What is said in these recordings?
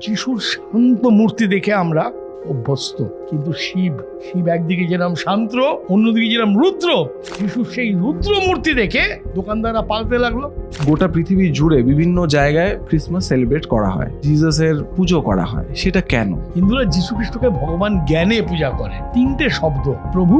যিশুর শান্ত মূর্তি দেখে আমরা অভ্যস্ত, কিন্তু শিব একদিকে যেরকম শান্ত, অন্যদিকে যেরকম রুদ্র। যিশুর সেই রুদ্র মূর্তি দেখে দোকানদাররা পালতে লাগলো। গোটা পৃথিবী জুড়ে বিভিন্ন জায়গায় ক্রিসমাস সেলিব্রেট করা হয়, জিসাসের পুজো করা হয়, সেটা কেন? হিন্দুরা যিশু খ্রিস্টকে ভগবান জ্ঞানে পূজা করে। 3টে শব্দ, প্রভু,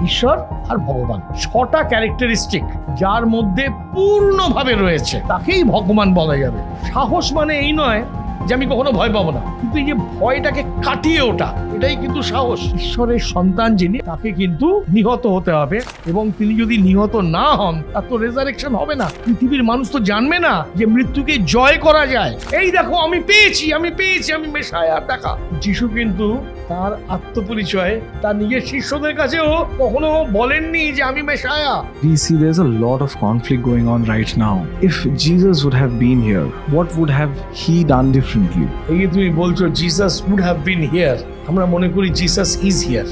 ঈশ্বর আর ভগবান, 6টা ক্যারেক্টারিস্টিক যার মধ্যে পূর্ণভাবে রয়েছে, তাকেই ভগবান বলা যাবে। সাহস মানে এই নয় যে আমি কখনো ভয় পাবো না, কিন্তু এই যে ভয়টাকে কাটিয়ে ওঠা, এটাই কিন্তু সাহস। ঈশ্বরের সন্তান যিনি, তাকে কিন্তু নিহত হতে হবে, এবং তিনি যদি নিহত না হন তার তো রেজারেকশন হবে না। পৃথিবীর মানুষ তো জানবে না যে মৃত্যুকে জয় করা যায়। এই দেখো আমি পেয়েছি, আমি মেশায়া। দেখা, যিশু কিন্তু তার আত্মপরিচয় তার নিজের শিষ্যদের কাছেও কখনো বলেননি যে আমি মেশায়া। We see there's a lot of conflict going on right now. If Jesus would have been here, what would have he done differently? এই যে তুমি বলছো Jesus would have been here, আমরা মনে করি জিসাস ইজ হিয়ার।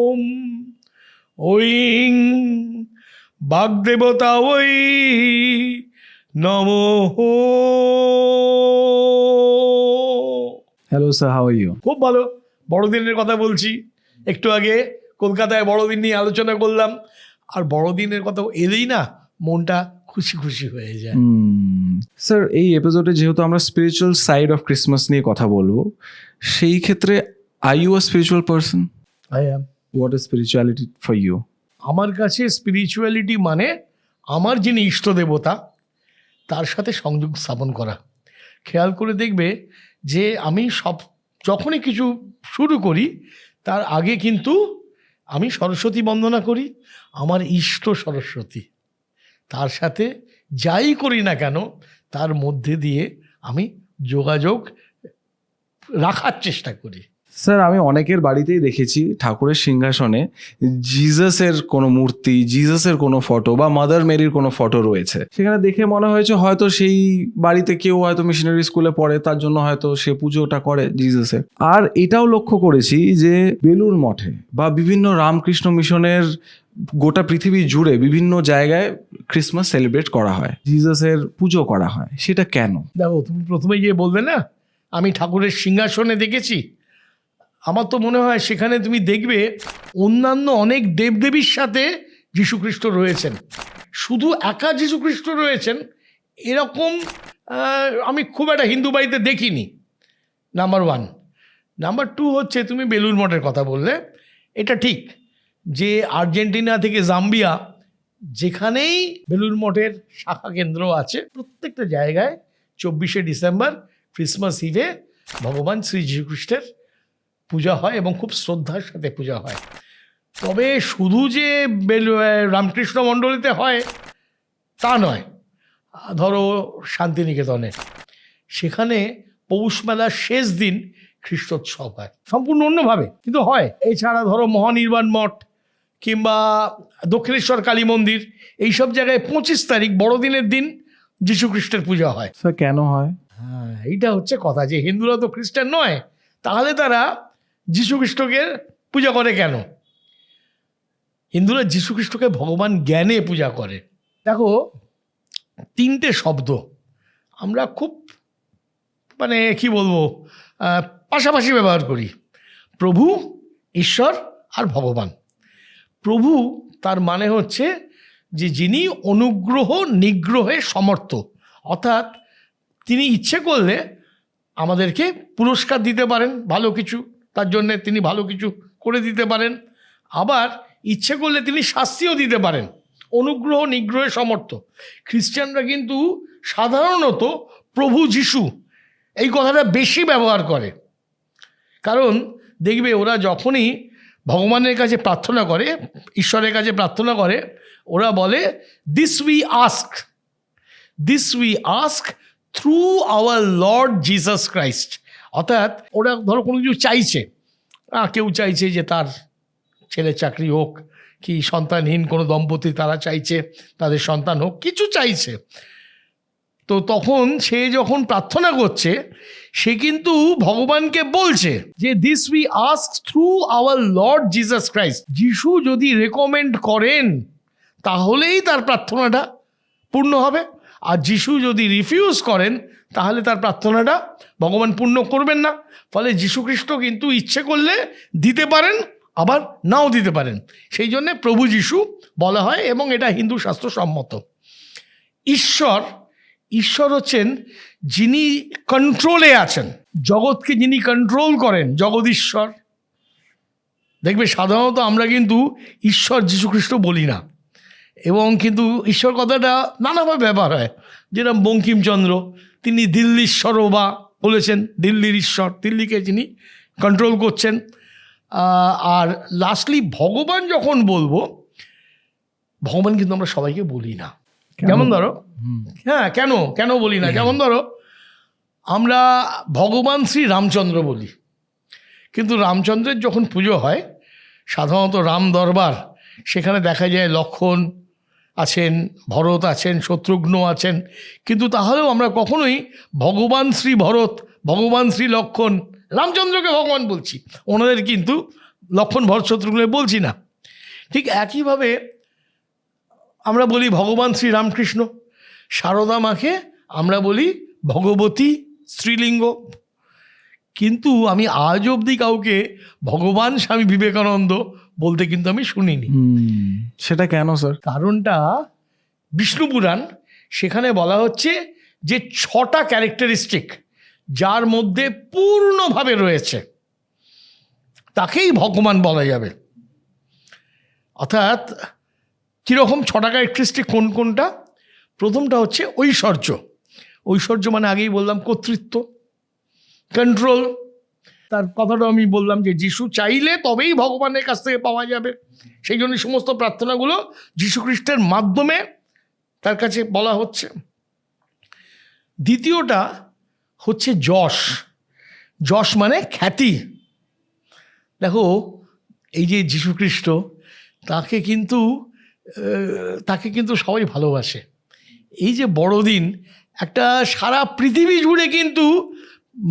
ওম ঐং বাগদেবতা ওই নমঃ। Hello sir, how are you? খুব ভালো। বড়দিনের কথা বলছি, একটু আগে কলকাতায় বড়দিন নিয়ে আলোচনা করলাম, আর বড়দিনের কথা এলেই না মনটা খুশি খুশি হয়ে যায়। স্যার, এই এপিসোডে যেহেতু আমরা স্পিরিচুয়াল সাইড অফ ক্রিসমাস নিয়ে কথা বলবো, সেই ক্ষেত্রে are you a spiritual person? I am. What is spirituality for you? আমার কাছে স্পিরিচুয়ালিটি মানে আমার যিনি ইষ্ট দেবতা তার সাথে সংযোগ স্থাপন করা। খেয়াল করে দেখবে যে আমি যখনই কিছু শুরু করি তার আগে কিন্তু আমি সরস্বতী বন্দনা করি, আমার ইষ্ট সরস্বতী। তার সাথে যাই করি না কেন তার মধ্যে দিয়ে আমি যোগাযোগ রাখার চেষ্টা করি। স্যার, আমি অনেকের বাড়িতেই দেখেছি ঠাকুরের সিংহাসনে জিসাসের কোনো মূর্তি, জিসাসের কোনো ফটো বা মাদার মেরির কোনো ফটো রয়েছে। সেখানে দেখে মনে হয়েছে হয়তো সেই বাড়িতে কেউ হয়তো মিশনারি স্কুলে পড়ে, তার জন্য হয়তো সে পুজোটা করে জিসাসের। আর এটাও লক্ষ্য করেছি যে বেলুড় মঠে বা বিভিন্ন রামকৃষ্ণ মিশনের গোটা পৃথিবী জুড়ে বিভিন্ন জায়গায় ক্রিসমাস সেলিব্রেট করা হয়, জিসাসের পুজো করা হয়, সেটা কেন? দেখো, তুমি প্রথমেই যে বলবে না আমি ঠাকুরের সিংহাসনে দেখেছি, আমার তো মনে হয় সেখানে তুমি দেখবে অন্যান্য অনেক দেবদেবীর সাথে যীশুখ্রিস্ট রয়েছেন, শুধু একা যীশুখ্রিস্ট রয়েছেন এরকম আমি খুব একটা হিন্দু বাড়িতে দেখিনি। নাম্বার 1। নাম্বার 2 হচ্ছে তুমি বেলুড় মঠের কথা বললে, এটা ঠিক যে আর্জেন্টিনা থেকে জাম্বিয়া যেখানেই বেলুড় মঠের শাখা কেন্দ্র আছে, প্রত্যেকটা জায়গায় 24শে ডিসেম্বর ক্রিসমাস ইভে ভগবান শ্রী যীশুখ্রিস্টের পূজা হয় এবং খুব শ্রদ্ধার সাথে পূজা হয়। তবে শুধু যে রামকৃষ্ণ মণ্ডলীতে হয় তা নয়, ধরো শান্তিনিকেতনে সেখানে পৌষ মেলার শেষ দিন খ্রিস্টোৎসব হয়, সম্পূর্ণ অন্যভাবে কিন্তু হয়। এছাড়া ধরো মহানির্বাণ মঠ কিংবা দক্ষিণেশ্বর কালী মন্দির, এইসব জায়গায় 25 তারিখ বড়দিনের দিন যীশুখ্রিস্টের পূজা হয়। স্যার, কেন হয়? হ্যাঁ, এইটা হচ্ছে কথা, যে হিন্দুরা তো খ্রিস্টান নয়, তাহলে তারা যীশুখ্রিস্টকে পূজা করে কেন? হিন্দুরা যীশুখ্রিস্টকে ভগবান জ্ঞানে পূজা করে। দেখো, 3টে শব্দ আমরা খুব মানে কি বলবো পাশাপাশি ব্যবহার করি, প্রভু, ঈশ্বর আর ভগবান। প্রভু তার মানে হচ্ছে যে যিনি অনুগ্রহ নিগ্রহে সমর্থ, অর্থাৎ তিনি ইচ্ছে করলে আমাদেরকে পুরস্কার দিতে পারেন ভালো কিছু, তার জন্যে তিনি ভালো কিছু করে দিতে পারেন, আবার ইচ্ছে করলে তিনি শাস্তিও দিতে পারেন। অনুগ্রহ নিগ্রহে সমর্থ। খ্রিস্টানরা কিন্তু সাধারণত প্রভু যিশু এই কথাটা বেশি ব্যবহার করে, কারণ দেখবে ওরা যখনই ভগবানের কাছে প্রার্থনা করে, ঈশ্বরের কাছে প্রার্থনা করে, ওরা বলে this we ask through hour Lord Jesus Christ. অর্থাৎ ওরা ধরো কোনো কিছু চাইছে, কেউ চাইছে যে তার ছেলে চাকরি হোক, কি সন্তানহীন কোনো দম্পতি তারা চাইছে তাদের সন্তান হোক, কিছু চাইছে। তো তখন সে যখন প্রার্থনা করছে সে কিন্তু ভগবানকে বলছে যে this we ask through hour Lord Jesus Christ. যিশু যদি রেকমেন্ড করেন তাহলেই তার প্রার্থনাটা পূর্ণ হবে, আর যিশু যদি রিফিউজ করেন তাহলে তার প্রার্থনাটা ভগবান পূর্ণ করবেন না। ফলে যীশুখ্রিস্ট কিন্তু ইচ্ছে করলে দিতে পারেন, আবার নাও দিতে পারেন। সেই জন্যে প্রভু যিশু বলা হয়, এবং এটা হিন্দু শাস্ত্র সম্মত। ঈশ্বর হচ্ছেন যিনি কন্ট্রোলে আছেন, জগৎকে যিনি কন্ট্রোল করেন, জগদীশ্বর। দেখবে সাধারণত আমরা কিন্তু ঈশ্বর যীশুখ্রিস্ট বলি না, এবং কিন্তু ঈশ্বর কথাটা নানাভাবে ব্যবহার হয়। যেরকম বঙ্কিমচন্দ্র, তিনি দিল্লীশ্বরবা বলেছেন, দিল্লির ঈশ্বর, দিল্লিকে যিনি কন্ট্রোল করছেন। আর লাস্টলি ভগবান যখন বলবো, ভগবান কিন্তু আমরা সবাইকে বলি না। যেমন ধরো, হ্যাঁ কেন বলি না, যেমন ধরো আমরা ভগবান শ্রী রামচন্দ্র বলি, কিন্তু রামচন্দ্রের যখন পুজো হয় সাধারণত রাম দরবার, সেখানে দেখা যায় লক্ষ্মণ আছেন, ভরত আছেন, শত্রুঘ্ন আছেন, কিন্তু তাহলেও আমরা কখনোই ভগবান শ্রী ভরত, ভগবান শ্রী লক্ষ্মণ, রামচন্দ্রকে ভগবান বলছি, ওনাদের কিন্তু লক্ষ্মণ ভরত শত্রুঘ্ন বলছি না। ঠিক একইভাবে আমরা বলি ভগবান শ্রী রামকৃষ্ণ, সারদা মাকে আমরা বলি ভগবতী স্ত্রীলিঙ্গ, কিন্তু আমি আজ অবধি কাউকে ভগবান স্বামী বিবেকানন্দ বলতে কিন্তু আমি শুনিনি। সেটা কেন স্যার? কারণটা বিষ্ণু পুরাণ, সেখানে বলা হচ্ছে যে 6টা ক্যারেক্টারিস্টিক যার মধ্যে পূর্ণভাবে রয়েছে তাকেই ভগবান বলা যাবে। অর্থাৎ কীরকম 6টা ক্যারেক্টারিস্টিক কোনটা? প্রথমটা হচ্ছে ঐশ্বর্য মানে আগেই বললাম কর্তৃত্ব, কন্ট্রোল। তার কথাটা আমি বললাম যে যিশু চাইলে তবেই ভগবানের কাছ থেকে পাওয়া যাবে, সেই জন্য সমস্ত প্রার্থনাগুলো যীশুখ্রিস্টের মাধ্যমে তার কাছে বলা হচ্ছে। দ্বিতীয়টা হচ্ছে যশ মানে খ্যাতি। দেখো এই যে যীশুখ্রিস্ট, তাকে কিন্তু সবাই ভালোবাসে। এই যে বড়দিন, একটা সারা পৃথিবী জুড়ে কিন্তু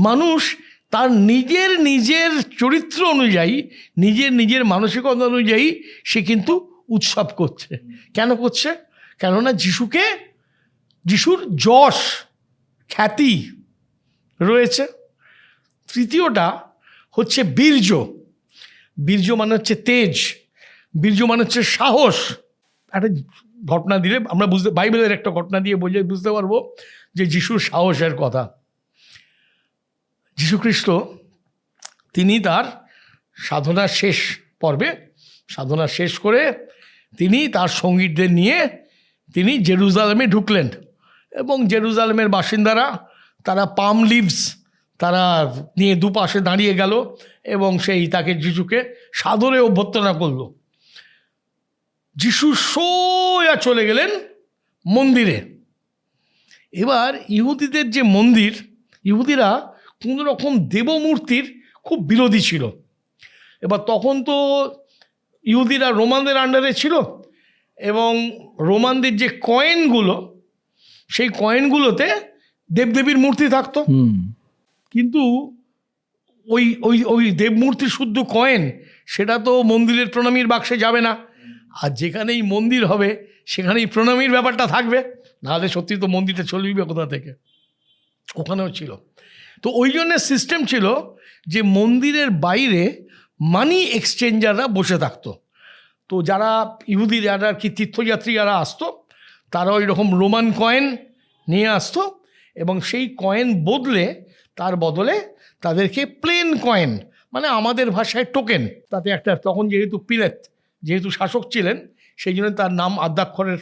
মানুষ তার নিজের চরিত্র অনুযায়ী, নিজের মানসিকতা অনুযায়ী সে কিন্তু উৎসব করছে। কেন করছে? কেননা যিশুর যশ খ্যাতি রয়েছে। তৃতীয়টা হচ্ছে বীর্য মানে হচ্ছে তেজ, বীর্য মানে হচ্ছে সাহস। একটা ঘটনা দিলে আমরা বাইবেলের একটা ঘটনা দিয়ে বুঝতে পারবো যে যিশুর সাহসের কথা। যীশুখ্রিস্ট তিনি তার সাধনা শেষ করে তিনি তার সঙ্গীতদের নিয়ে তিনি জেরুজালেমে ঢুকলেন, এবং জেরুজালেমের বাসিন্দারা তারা পাম লিভস তারা নিয়ে দুপাশে দাঁড়িয়ে গেল, এবং তাকে যিশুকে সাদরে অভ্যর্থনা করলো। যিশু সোজা চলে গেলেন মন্দিরে। এবার ইহুদিদের যে মন্দির, ইহুদিরা কোনো রকম দেবমূর্তির খুব বিরোধী ছিল। এবার তখন তো ইহুদিরা রোমানদের আন্ডারে ছিল, এবং রোমানদের যে কয়েনগুলো, সেই কয়েনগুলোতে দেবদেবীর মূর্তি থাকতো, কিন্তু ওই দেবমূর্তি শুদ্ধ কয়েন সেটা তো মন্দিরের প্রণামীর বাক্সে যাবে না। আর যেখানেই মন্দির হবে সেখানেই প্রণামীর ব্যাপারটা থাকবে, নাহলে সত্যি তো মন্দিরটা চলবে কোথা থেকে? ওখানেও ছিল। তো ওই জন্য সিস্টেম ছিল যে মন্দিরের বাইরে মানি এক্সচেঞ্জাররা বসে থাকতো। তো যারা ইহুদি যারা তীর্থযাত্রী যারা আসতো, তারা ওই রকম রোমান কয়েন নিয়ে আসতো, এবং সেই কয়েন তার বদলে তাদেরকে প্লেন কয়েন, মানে আমাদের ভাষায় টোকেন, তাতে একটা, তখন যেহেতু শাসক ছিলেন সেই জন্য তার নাম আদ্যাক্ষরের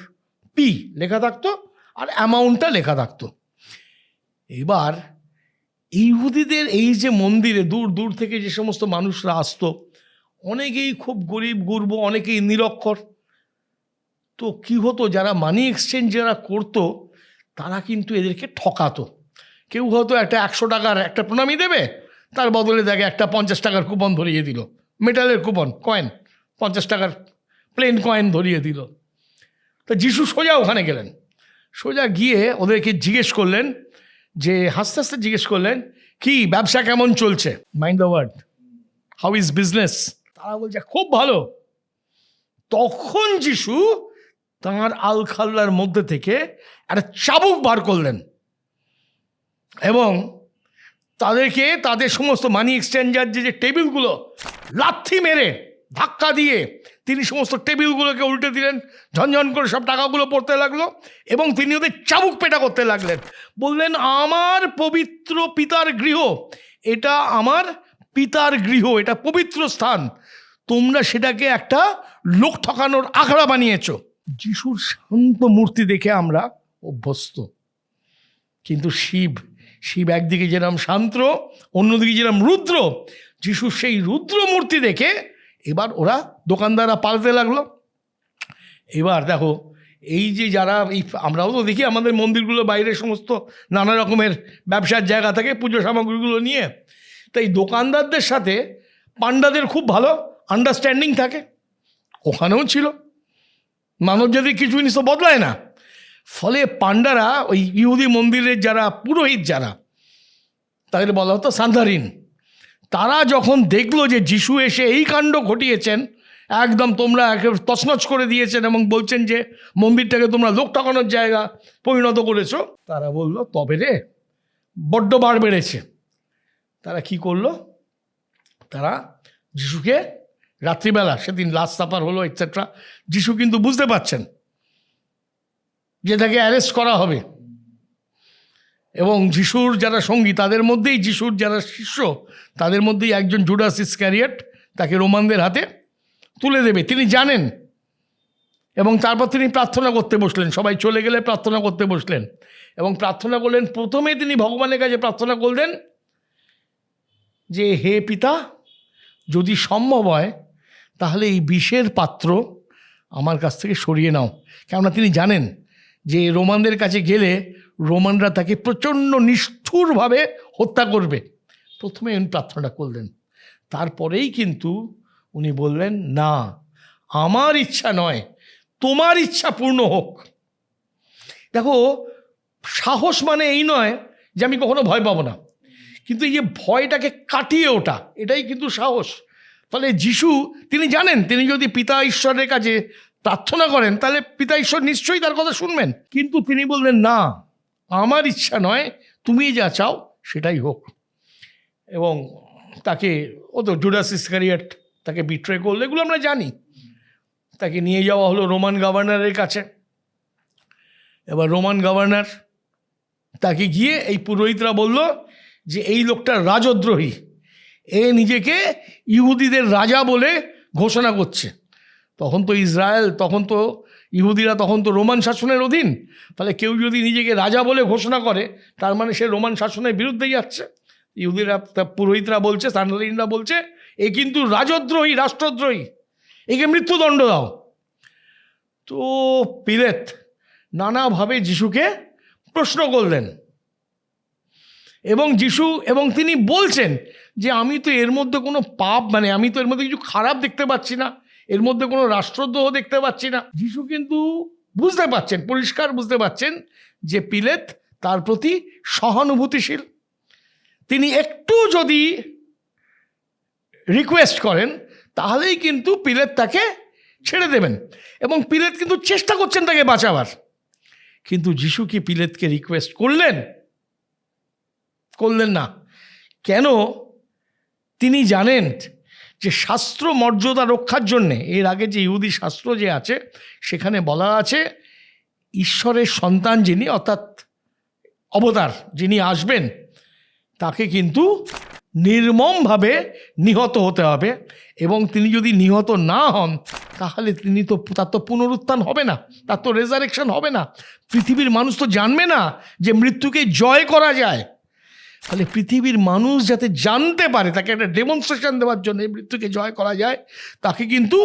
পি লেখা থাকতো, আর অ্যামাউন্টটা লেখা থাকতো। এবার ইহুদিদের এই যে মন্দিরে দূর দূর থেকে যে সমস্ত মানুষরা আসতো, অনেকেই খুব গরিব গুরব, অনেকেই নিরক্ষর। তো কি হতো, যারা মানি এক্সচেঞ্জ যারা করতো তারা কিন্তু এদেরকে ঠকাতো। কেউ হয়তো একটা 100 টাকার একটা প্রণামী দেবে, তার বদলে দেখে একটা 50 টাকার কুপন ধরিয়ে দিল, মেটালের কয়েন 50 টাকার প্লেন কয়েন ধরিয়ে দিল। তো যিশু সোজা ওখানে গেলেন, সোজা গিয়ে ওদেরকে জিজ্ঞেস করলেন, যে হাসতে হাসতে জিজ্ঞেস করলেন কি ব্যবসা কেমন চলছে, mind the word, how is business? তারা বলছে খুব ভালো। তখন যিশু তাঁর আলখাল্লার মধ্যে থেকে একটা চাবুক বার করলেন এবং তাদেরকে তাদের সমস্ত মানি এক্সচেঞ্জার যে টেবিলগুলো লাথি মেরে ধাক্কা দিয়ে তিনি সমস্ত টেবিলগুলোকে উল্টে দিলেন, ঝনঝন করে সব টাকাগুলো পড়তে লাগলো এবং তিনি ওদের চাবুক পেটা করতে লাগলেন। বললেন, আমার পবিত্র পিতার গৃহ, এটা আমার পিতার গৃহ, এটা পবিত্র স্থান, তোমরা সেটাকে একটা লোক ঠকানোর আখড়া বানিয়েছ। যিশুর শান্ত মূর্তি দেখে আমরা অভ্যস্ত, কিন্তু শিব একদিকে যেরকম শান্ত, অন্যদিকে যেরকম রুদ্র, যিশুর সেই রুদ্র মূর্তি দেখে এবার ওরা দোকানদাররা পাল্টে লাগলো। এবার দেখো, এই যে যারা আমরাও তো দেখি আমাদের মন্দিরগুলো বাইরে সমস্ত নানা রকমের ব্যবসার জায়গা থাকে পুজো সামগ্রীগুলো নিয়ে, তাই দোকানদারদের সাথে পান্ডাদের খুব ভালো আন্ডারস্ট্যান্ডিং থাকে, ওখানেও ছিল। মানব জাতি কিছু জিনিস তো বদলায় না। ফলে পান্ডারা, ওই ইহুদি মন্দিরের যারা পুরোহিত যারা, তাদের বলা হতো সান্ধারিন, তারা যখন দেখলো যে যিশু এসে এই কাণ্ড ঘটিয়েছেন, একদম তোমরা একেবারে তছনছ করে দিয়েছেন এবং বলছেন যে মন্দিরটাকে তোমরা লোক ঠকানোর জায়গা পরিণত করেছো, তারা বলল, তবে রে বড্ড বার বেড়েছে। তারা কি করলো, তারা যিশুকে রাত্রিবেলা, সেদিন লাস্ট সাপার হলো এটসেট্রা, যিশু কিন্তু বুঝতে পারছেন যে তাকে অ্যারেস্ট করা হবে এবং যিশুর যারা সঙ্গী তাদের মধ্যেই, যিশুর যারা শিষ্য তাদের মধ্যেই একজন জুডাস ইসক্যারিয়ট তাকে রোমানদের হাতে তুলে দেবে, তিনি জানেন। এবং তারপর তিনি প্রার্থনা করতে বসলেন, সবাই চলে গেলে প্রার্থনা করতে বসলেন এবং প্রার্থনা করলেন। প্রথমে তিনি ভগবানের কাছে প্রার্থনা করলেন যে, হে পিতা, যদি সম্ভব হয় তাহলে এই বিষের পাত্র আমার কাছ থেকে সরিয়ে নাও। কেননা তিনি জানেন যে রোমানদের কাছে গেলে রোমানরা তাকে প্রচণ্ড নিষ্ঠুরভাবে হত্যা করবে। প্রথমে উনি প্রার্থনা করলেন, তারপরেই কিন্তু উনি বললেন, না, আমার ইচ্ছা নয়, তোমার ইচ্ছা পূর্ণ হোক। দেখো, সাহস মানে এই নয় যে আমি কখনো ভয় পাবো না, কিন্তু এই যে ভয়টাকে কাটিয়ে ওঠা, এটাই কিন্তু সাহস। ফলে যিশু তিনি জানেন, তিনি যদি পিতা ঈশ্বরের কাছে প্রার্থনা করেন তাহলে পিতা ঈশ্বর নিশ্চয়ই তার কথা শুনবেন, কিন্তু তিনি বললেন, না, আমার ইচ্ছা নয়, তুমি যা চাও সেটাই হোক। এবং তাকে, ও তো জুডাস ইসকারিয়ট তাকে বিট্রে করলো, এগুলো আমরা জানি। তাকে নিয়ে যাওয়া হলো রোমান গভর্নরের কাছে। এবার রোমান গভর্নর তাকে গিয়ে, এই পুরোহিতরা বলল যে এই লোকটা রাজদ্রোহী, এ নিজেকে ইহুদিদের রাজা বলে ঘোষণা করছে। তখন তো ইসরায়েল, তখন তো ইহুদিরা তখন তো রোমান শাসনের অধীন, ফলে কেউ যদি নিজেকে রাজা বলে ঘোষণা করে তার মানে সে রোমান শাসনের বিরুদ্ধে যাচ্ছে। ইহুদিরা, পুরোহিতরা বলছে, সান্ডারিনরা বলছে, এ কিন্তু রাজদ্রোহী, রাষ্ট্রদ্রোহী, একে মৃত্যুদণ্ড দাও। তো পিলেত নানাভাবে যিশুকে প্রশ্ন করলেন এবং তিনি বলছেন যে আমি তো এর মধ্যে কোনো পাপ, মানে আমি তো এর মধ্যে কিছু খারাপ দেখতে পাচ্ছি না, এর মধ্যে কোনো রাষ্ট্রদ্রোহ দেখতে পাচ্ছি না। যিশু কিন্তু বুঝতে পারছেন, পরিষ্কার বুঝতে পারছেন যে পিলেত তার প্রতি সহানুভূতিশীল। তিনি একটু যদি রিকোয়েস্ট করেন তাহলেই কিন্তু পিলেত তাকে ছেড়ে দেবেন এবং পিলেত কিন্তু চেষ্টা করছেন তাকে বাঁচাবার। কিন্তু যিশু কি পিলেতকে রিকোয়েস্ট করলেন? করলেন না। কেন? তিনি জানেন যে শাস্ত্র মর্যাদা রক্ষার জন্যে, এর আগে যে ইহুদি শাস্ত্র যে আছে সেখানে বলা আছে ঈশ্বরের সন্তান যিনি, অর্থাৎ অবতার যিনি আসবেন, তাকে কিন্তু নির্মমভাবে নিহত হতে হবে এবং তিনি যদি নিহত না হন তাহলে তার তো পুনরুত্থান হবে না, তার তো রেজারেকশন হবে না। পৃথিবীর মানুষ তো জানবে না যে মৃত্যুকে জয় করা যায়। ফলে পৃথিবীর মানুষ যাতে জানতে পারে, তাকে একটা ডেমনস্ট্রেশন দেওয়ার জন্য মৃত্যুকে জয় করা যায়, তাকে কিন্তু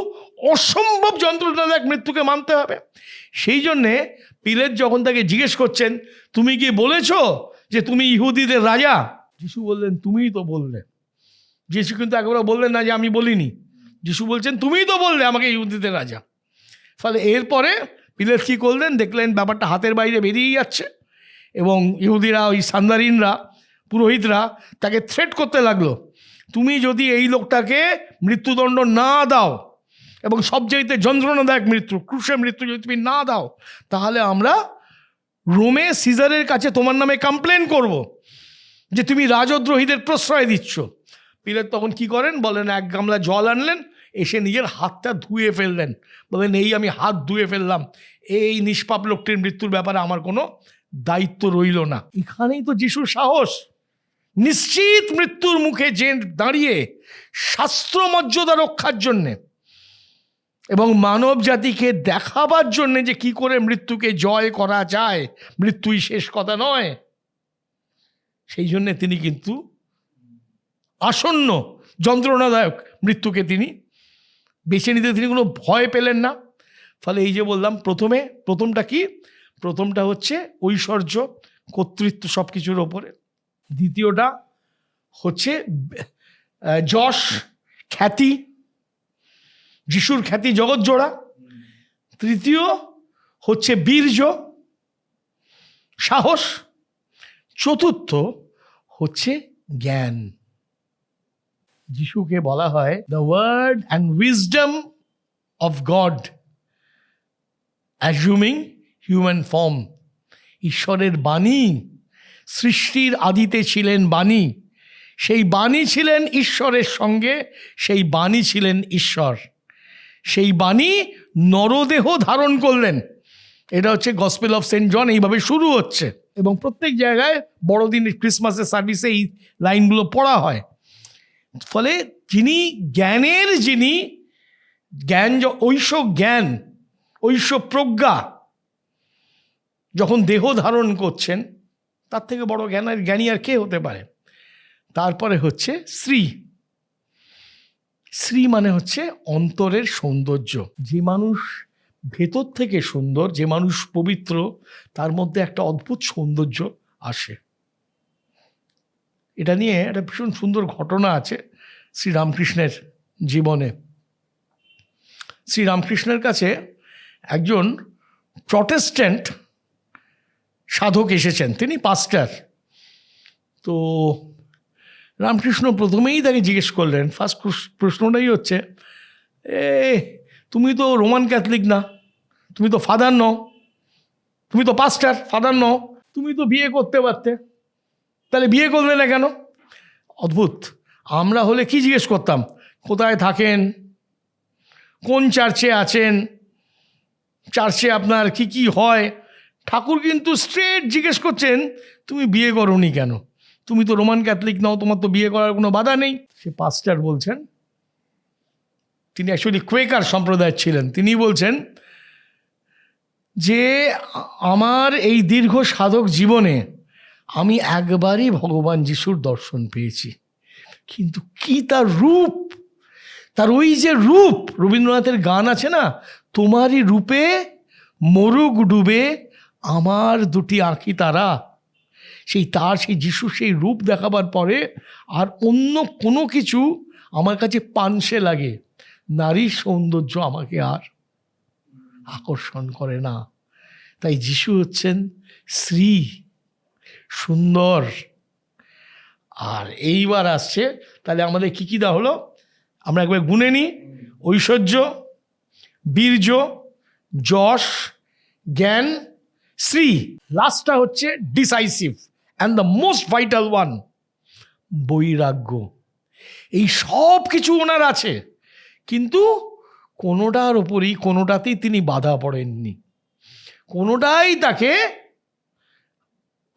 অসম্ভব যন্ত্রণাদায়ক মৃত্যুকে মানতে হবে। সেই জন্যে পিলেত যখন তাকে জিজ্ঞেস করছেন, তুমি কি বলেছ যে তুমি ইহুদিদের রাজা? যিশু বললেন, তুমিই তো বললে। যিশু কিন্তু একবার বললেন না যে আমি বলিনি, যিশু বলছেন তুমিই তো বললে আমাকে ইহুদিদের রাজা। ফলে এরপরে পিলেত কী করলেন, দেখলেন ব্যাপারটা হাতের বাইরে বেরিয়ে যাচ্ছে এবং ইহুদিরা, ওই সান্দারিনরা পুরোহিতরা তাকে থ্রেট করতে লাগলো, তুমি যদি এই লোকটাকে মৃত্যুদণ্ড না দাও এবং সবচাইতে যন্ত্রণাদায়ক মৃত্যু, ক্রুশে মৃত্যু যদি তুমি না দাও, তাহলে আমরা রোমে সিজারের কাছে তোমার নামে কমপ্লেন করব যে তুমি রাজদ্রোহীদের প্রশ্রয় দিচ্ছ। পিলাত তখন কি করেন বলেন, এক গামলা জল আনলেন, এসে নিজের হাতটা ধুয়ে ফেললেন, বলেন এই আমি হাত ধুয়ে ফেললাম, এই নিষ্পাপ লোকটির মৃত্যুর ব্যাপারে আমার কোনো দায়িত্ব রইল না। এখানেই তো যিশুর সাহস, নিশ্চিত মৃত্যুর মুখে যে দাঁড়িয়ে শাস্ত্র মর্যাদা রক্ষার জন্যে এবং মানব জাতিকে দেখাবার জন্যে যে কি করে মৃত্যুকে জয় করা যায়, মৃত্যুই শেষ কথা নয়, সেই জন্যে তিনি কিন্তু আসন্ন যন্ত্রণাদায়ক মৃত্যুকে তিনি বেছে নিতে তিনি কোনো ভয় পেলেন না। ফলে এই যে বললাম প্রথমটা কি, প্রথমটা হচ্ছে ঐশ্বর্য, কর্তৃত্ব সব কিছুর ওপরে। দ্বিতীয়টা হচ্ছে যশ, খ্যাতি, যিশুর খ্যাতি জগৎ জোড়া। তৃতীয় হচ্ছে বীর্য, সাহস। চতুর্থ হচ্ছে জ্ঞান। যিশুকে বলা হয় the word and wisdom of God assuming human form. ঈশ্বরের বাণী, সৃষ্টির আদিতে ছিলেন বাণী, সেই বাণী ছিলেন ঈশ্বরের সঙ্গে, সেই বাণী ছিলেন ঈশ্বর, সেই বাণী নরদেহ ধারণ করলেন। এটা হচ্ছে গসপেল অফ সেন্ট জন, এইভাবে শুরু হচ্ছে এবং প্রত্যেক জায়গায় বড়দিন ক্রিসমাসের সার্ভিসে এই লাইনগুলো পড়া হয়। ফলে যিনি জ্ঞানের, যিনি জ্ঞান, ঐশ্ব জ্ঞান, ঐশ্ব প্রজ্ঞা যখন দেহ ধারণ করছেন, তার থেকে বড় জ্ঞানী আর কে হতে পারে? তারপরে হচ্ছে শ্রী। শ্রী মানে হচ্ছে অন্তরের সৌন্দর্য। যে মানুষ ভেতর থেকে সুন্দর, যে মানুষ পবিত্র, তার মধ্যে একটা অদ্ভুত সৌন্দর্য আসে। এটা নিয়ে একটা ভীষণ সুন্দর ঘটনা আছে শ্রীরামকৃষ্ণের জীবনে। শ্রীরামকৃষ্ণের কাছে একজন প্রটেস্ট্যান্ট সাধক এসেছেন, তিনি পাস্টার। তো রামকৃষ্ণ প্রথমেই তাকে জিজ্ঞেস করলেন, ফার্স্ট প্রশ্নটাই হচ্ছে, তুমি তো রোমান ক্যাথলিক না, তুমি তো ফাদার নও, তুমি তো পাস্টার, ফাদার নও, তুমি তো বিয়ে করতে পারতে, তাহলে বিয়ে করলে না কেন? অদ্ভুত। আমরা হলে কি জিজ্ঞেস করতাম, কোথায় থাকেন, কোন চার্চে আছেন, চার্চে আপনার কি কি হয়। ঠাকুর কিন্তু স্ট্রেট জিজ্ঞেস করছেন, তুমি বিয়ে করোনি কেন? তুমি তো রোমান ক্যাথলিক নও, তোমার তো বিয়ে করার কোনো বাধা নেই। সে পাস্টার বলছেন, তিনি অ্যাকচুয়ালি কোয়েকার সম্প্রদায়ের ছিলেন, তিনি বলছেন যে আমার এই দীর্ঘ সাধক জীবনে আমি একবারই ভগবান যিশুর দর্শন পেয়েছি, কিন্তু কি তার রূপ, তার ওই যে রূপ, রবীন্দ্রনাথের গান আছে না, তোমারই রূপে মরুক ডুবে আমার দুটি আঁখি তারা, সেই যিশু সেই রূপ দেখাবার পরে আর অন্য কোনো কিছু আমার কাছে পানসে লাগে, নারীর সৌন্দর্য আমাকে আর আকর্ষণ করে না। তাই যিশু হচ্ছেন শ্রী, সুন্দর। আর এইবার আসছে, তাহলে আমাদের কি কি দেওয়া হলো আমরা একবার গুনে নিই। ঐশ্বর্য, বীর্য, যশ, জ্ঞান, শ্রী। লাস্টটা হচ্ছে decisive and the most vital one, বৈরাগ্য। এই সব কিছু ওনার আছে, কিন্তু কোনোটার ওপরই, কোনোটাতেই তিনি বাধা পড়েননি, কোনোটাই তাকে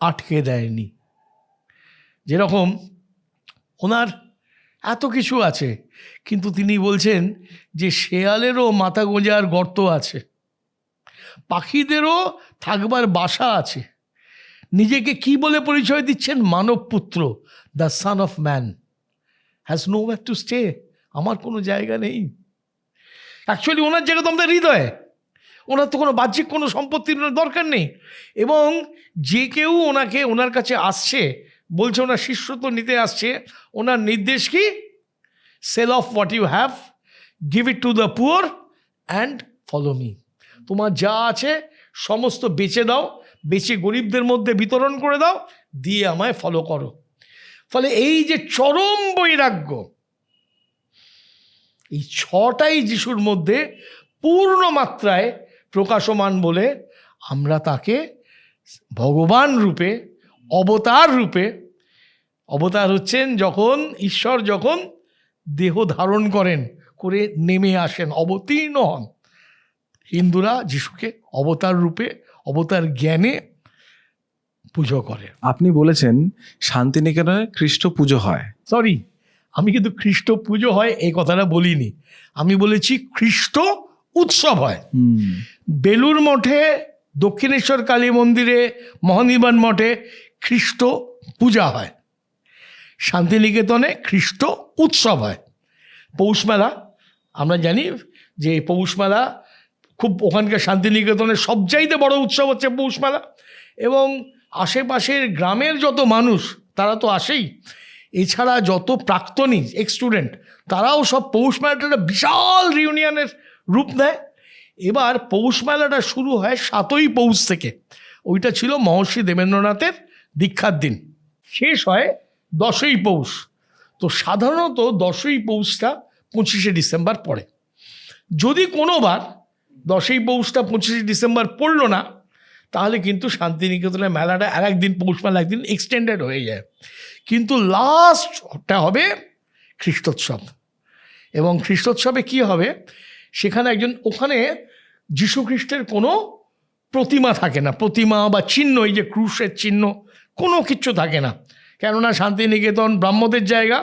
আটকে দেয়নি। যেরকম ওনার এত কিছু আছে, কিন্তু তিনি বলছেন যে শেয়ালেরও মাথা গোঁজার গর্ত আছে, পাখিদেরও থাকবার বাসা আছে। নিজেকে কি বলে পরিচয় দিচ্ছেন? মানব পুত্র, the son of man, has no wire to stay. আমার কোনো জায়গা নেই। অ্যাকচুয়ালি ওনার জায়গা তো আমাদের হৃদয়ে, ওনার তো কোনো বাহ্যিক কোনো সম্পত্তির দরকার নেই। এবং যে কেউ ওনার কাছে আসছে, বলছে ওনার শিষ্যত্ব নিতে আসছে, ওনার নির্দেশ কি? Sell off what you have, give it to the poor and follow me. তোমার যা আছে সমস্ত বেচে দাও, বেচে গরিবদের মধ্যে বিতরণ করে দাও, দিয়ে আমায় ফলো করো। ফলে এই যে চরম বৈরাগ্য, এই ছটাই যিশুর মধ্যে পূর্ণ মাত্রায় প্রকাশমান বলে আমরা তাকে ভগবান রূপে, অবতার রূপে, অবতার হচ্ছেন যখন ঈশ্বর যখন দেহ ধারণ করেন, করে নেমে আসেন, অবতীর্ণ হন, হিন্দুরা যিশুকে অবতার রূপে, অবতার জ্ঞানে পুজো করে। আপনি বলেছেন শান্তিনিকেতনে খ্রিস্ট পুজো হয়। সরি, আমি কিন্তু খ্রিস্ট পুজো হয় এই কথাটা বলিনি, আমি বলেছি খ্রিস্ট উৎসব হয়। বেলুর মঠে, দক্ষিণেশ্বর কালী মন্দিরে, মহানির্বাণ মঠে খ্রিস্ট পূজা হয়, শান্তিনিকেতনে খ্রিস্ট উৎসব হয়। পৌষ মেলা, আমরা জানি যে পৌষ মেলা খুব, ওখানকার শান্তিনিকেতনের সবচাইতে বড় উৎসব হচ্ছে পৌষ মেলা, এবং আশেপাশের গ্রামের যত মানুষ তারা তো আসেই, এছাড়া যত প্রাক্তনী এক্স স্টুডেন্ট তারাও সব পৌষ মেলাটা একটা বিশাল রিউনিয়নের রূপ নেয়। এবার পৌষ মেলাটা শুরু হয় 7ই পৌষ থেকে, ওইটা ছিল মহর্ষি দেবেন্দ্রনাথের দীক্ষার দিন, শেষ হয় 10ই পৌষ। তো সাধারণত 10ই পৌষটা 25শে ডিসেম্বর পড়ে। যদি কোনোবার 10ই পৌষটা 25শে ডিসেম্বর পড়লো না, তাহলে কিন্তু শান্তিনিকেতনের মেলাটা আর একদিন, পৌষ মেলা একদিন এক্সটেন্ডেড হয়ে যায়। কিন্তু লাস্টটা হবে খ্রিস্টোৎসব, এবং খ্রিস্টোৎসবে কি হবে, সেখানে ওখানে যীশু খ্রিস্টের কোনো প্রতিমা থাকে না, প্রতিমা বা চিহ্ন, এই যে ক্রুশের চিহ্ন, কোনো কিচ্ছু থাকে না, কেননা শান্তিনিকেতন ব্রাহ্মদের জায়গা,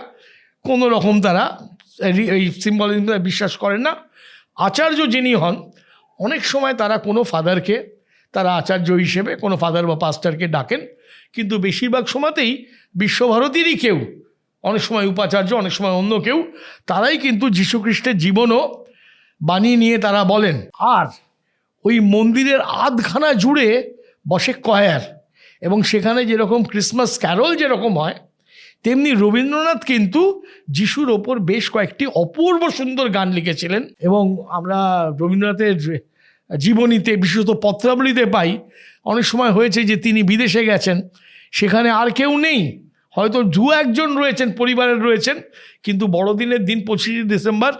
কোনো রকম তারা এই সিম্বলিজমে বিশ্বাস করেন না। আচার্য যিনি হন, অনেক সময় তারা কোনো ফাদারকে, তারা আচার্য হিসেবে কোনো ফাদার বা পাস্টারকে ডাকেন, কিন্তু বেশিরভাগ সময়তেই বিশ্বভারতীরই কেউ, অনেক সময় উপাচার্য, অনেক সময় অন্য কেউ, তারাই কিন্তু যীশুখ্রিস্টের জীবনও বাণী নিয়ে তারা বলেন। আর ওই মন্দিরের আধখানা জুড়ে বসে কয়ার, এবং সেখানে যেরকম ক্রিসমাস ক্যারল যেরকম হয়, তেমনি রবীন্দ্রনাথ কিন্তু যিশুর ওপর বেশ কয়েকটি অপূর্ব সুন্দর গান লিখেছিলেন, এবং আমরা রবীন্দ্রনাথের জীবনীতে, বিশেষত পত্রাবলীতে পাই, অনেক সময় হয়েছে যে তিনি বিদেশে গেছেন, সেখানে আর কেউ নেই, হয়তো 2-1 রয়েছেন, পরিবারের রয়েছেন, কিন্তু বড়দিনের দিন 25শে ডিসেম্বর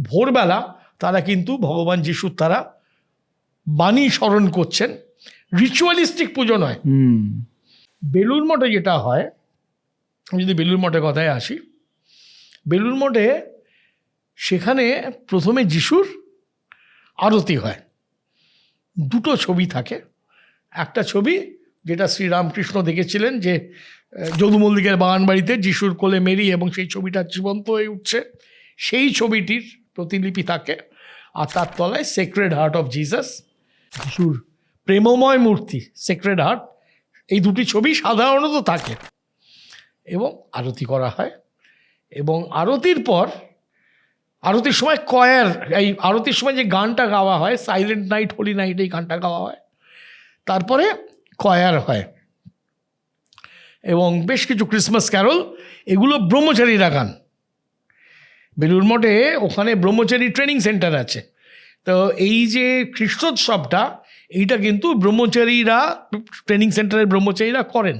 ভোরবেলা তারা কিন্তু ভগবান যিশুর তারা বাণী স্মরণ করছেন। রিচুয়ালিস্টিক পুজো নয়। বেলুর মঠে যেটা হয়, আমি যদি বেলুর মঠের কথায় আসি, বেলুর মঠে সেখানে প্রথমে যিশুর আরতি হয়, 2টো ছবি থাকে। একটা ছবি যেটা শ্রীরামকৃষ্ণ দেখেছিলেন, যে যদু মল্লিকের বাগান বাড়িতে যিশুর কোলে মেরি, এবং সেই ছবিটা জীবন্ত হয়ে উঠছে, সেই ছবিটির প্রতিলিপি থাকে। আর তার তলায় সেক্রেড হার্ট অফ জিসাস, যিশুর প্রেমময় মূর্তি, সেক্রেড হার্ট, এই 2টি ছবি সাধারণত থাকে, এবং আরতি করা হয়। এবং আরতির পর, আরতির সময় কয়ার, এই আরতির সময় যে গানটা গাওয়া হয়, সাইলেন্ট নাইট হোলি নাইট, এই গানটা গাওয়া হয়। তারপরে কয়ার হয়, এবং বেশ কিছু ক্রিসমাস ক্যারল, এগুলো ব্রহ্মচারীরা গান। বেলুর মঠে ওখানে ব্রহ্মচারী ট্রেনিং সেন্টার আছে, তো এই যে খ্রিস্টোৎসবটা, এইটা কিন্তু ব্রহ্মচারীরা, ট্রেনিং সেন্টারের ব্রহ্মচারীরা করেন।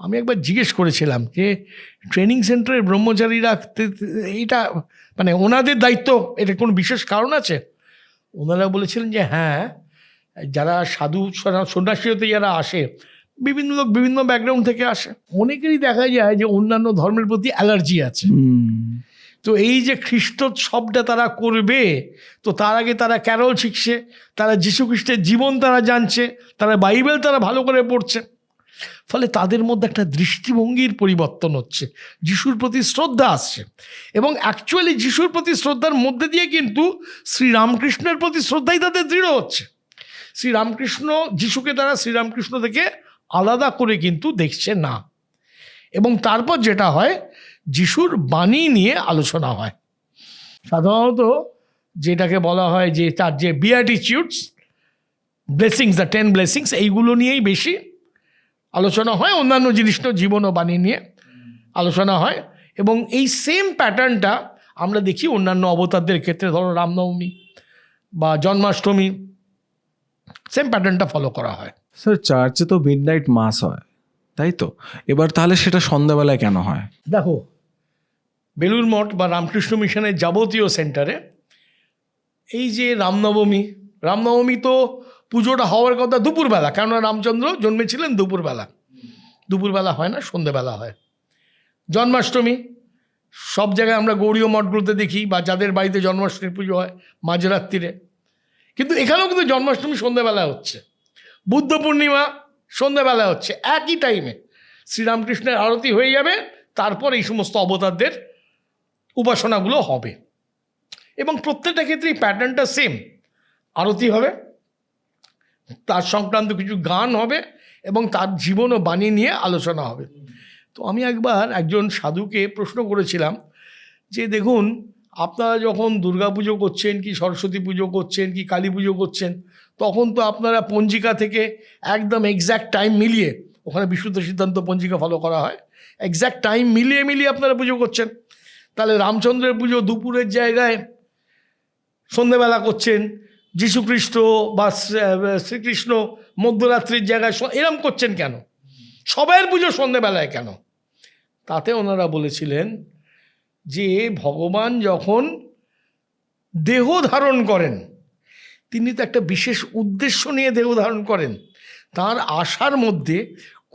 আমি একবার জিজ্ঞেস করেছিলাম যে ট্রেনিং সেন্টারের ব্রহ্মচারীরা এইটা মানে ওনাদের দায়িত্ব, এটা কোনো বিশেষ কারণ আছে? ওনারা বলেছিলেন যে হ্যাঁ, যারা সাধু সন্ন্যাসী হতে যারা আসে, বিভিন্ন লোক বিভিন্ন ব্যাকগ্রাউন্ড থেকে আসে, অনেকেরই দেখা যায় যে অন্যান্য ধর্মের প্রতি অ্যালার্জি আছে। তো এই যে খ্রিস্টোৎসবটা তারা করবে, তো তার আগে তারা ক্যারল শিখছে, তারা যীশু খ্রিস্টের জীবন তারা জানছে, তারা বাইবেল তারা ভালো করে পড়ছে, ফলে তাদের মধ্যে একটা দৃষ্টিভঙ্গির পরিবর্তন হচ্ছে, যিশুর প্রতি শ্রদ্ধা আসছে, এবং অ্যাকচুয়ালি যিশুর প্রতি শ্রদ্ধার মধ্যে দিয়ে কিন্তু শ্রীরামকৃষ্ণের প্রতি শ্রদ্ধাই তাদের দৃঢ় হচ্ছে। শ্রীরামকৃষ্ণ, যিশুকে তারা শ্রীরামকৃষ্ণ থেকে আলাদা করে কিন্তু দেখছে না। এবং তারপর যেটা হয়, যিশুর বাণী নিয়ে আলোচনা হয়, সাধারণত যেটাকে বলা হয় যে তার যে বিয়াটিটিউডস, ব্লেসিংস, দ্য 10 ব্লেসিংস, এইগুলো নিয়েই বেশি আলোচনা হয়, অন্যান্য জিনিস তো জীবন ও বাণী নিয়ে আলোচনা হয়। এবং এই সেম প্যাটার্নটা আমরা দেখি অন্যান্য অবতারদের ক্ষেত্রে, ধরো রামনবমী বা জন্মাষ্টমী, সেম প্যাটার্নটা ফলো করা হয়। স্যার, চার্চে তো মিডনাইট মাস হয়, তাই তো? এবার তাহলে সেটা সন্ধ্যাবেলায় কেন হয়? দেখো, বেলুড় মঠ বা রামকৃষ্ণ মিশনের যাবতীয় সেন্টারে এই যে রামনবমী তো পুজোটা হওয়ার কথা দুপুরবেলা, কেননা রামচন্দ্র জন্মেছিলেন দুপুরবেলা হয় না, সন্ধেবেলা হয়। জন্মাষ্টমী সব জায়গায় আমরা গৌড়ীয় মঠগুলোতে দেখি, বা যাদের বাড়িতে জন্মাষ্টমী পুজো হয় মাঝরাত্রিরে, কিন্তু এখানেও কিন্তু জন্মাষ্টমী সন্ধেবেলা হচ্ছে, বুদ্ধ পূর্ণিমা সন্ধেবেলা হচ্ছে, একই টাইমে শ্রীরামকৃষ্ণের আরতি হয়ে যাবে, তারপর এই সমস্ত অবতারদের উপাসনাগুলো হবে। এবং প্রত্যেকটা ক্ষেত্রেই প্যাটার্নটা সেম, আরতি হবে, তার সংক্রান্ত কিছু গান হবে, এবং তার জীবন ও বাণী নিয়ে আলোচনা হবে। তো আমি একবার একজন সাধুকে প্রশ্ন করেছিলাম যে দেখুন, আপনারা যখন দুর্গা পুজো করছেন কি সরস্বতী পুজো করছেন কি কালী পুজো করছেন, তখন তো আপনারা পঞ্জিকা থেকে একদম এক্স্যাক্ট টাইম মিলিয়ে, ওখানে বিশুদ্ধ সিদ্ধান্ত পঞ্জিকা ফলো করা হয়, এক্স্যাক্ট টাইম মিলিয়ে আপনারা পুজো করছেন। তাহলে রামচন্দ্রের পুজো দুপুরের জায়গায় সন্ধেবেলা করছেন, যীশুখ্রিস্ট বা শ্রীকৃষ্ণ মধ্যরাত্রির জায়গায় এরম করছেন কেন? সবাইয়ের পুজো সন্ধেবেলায় কেন? তাতে ওনারা বলেছিলেন যে ভগবান যখন দেহ ধারণ করেন, তিনি তো একটা বিশেষ উদ্দেশ্য নিয়ে দেহ ধারণ করেন। তার আশার মধ্যে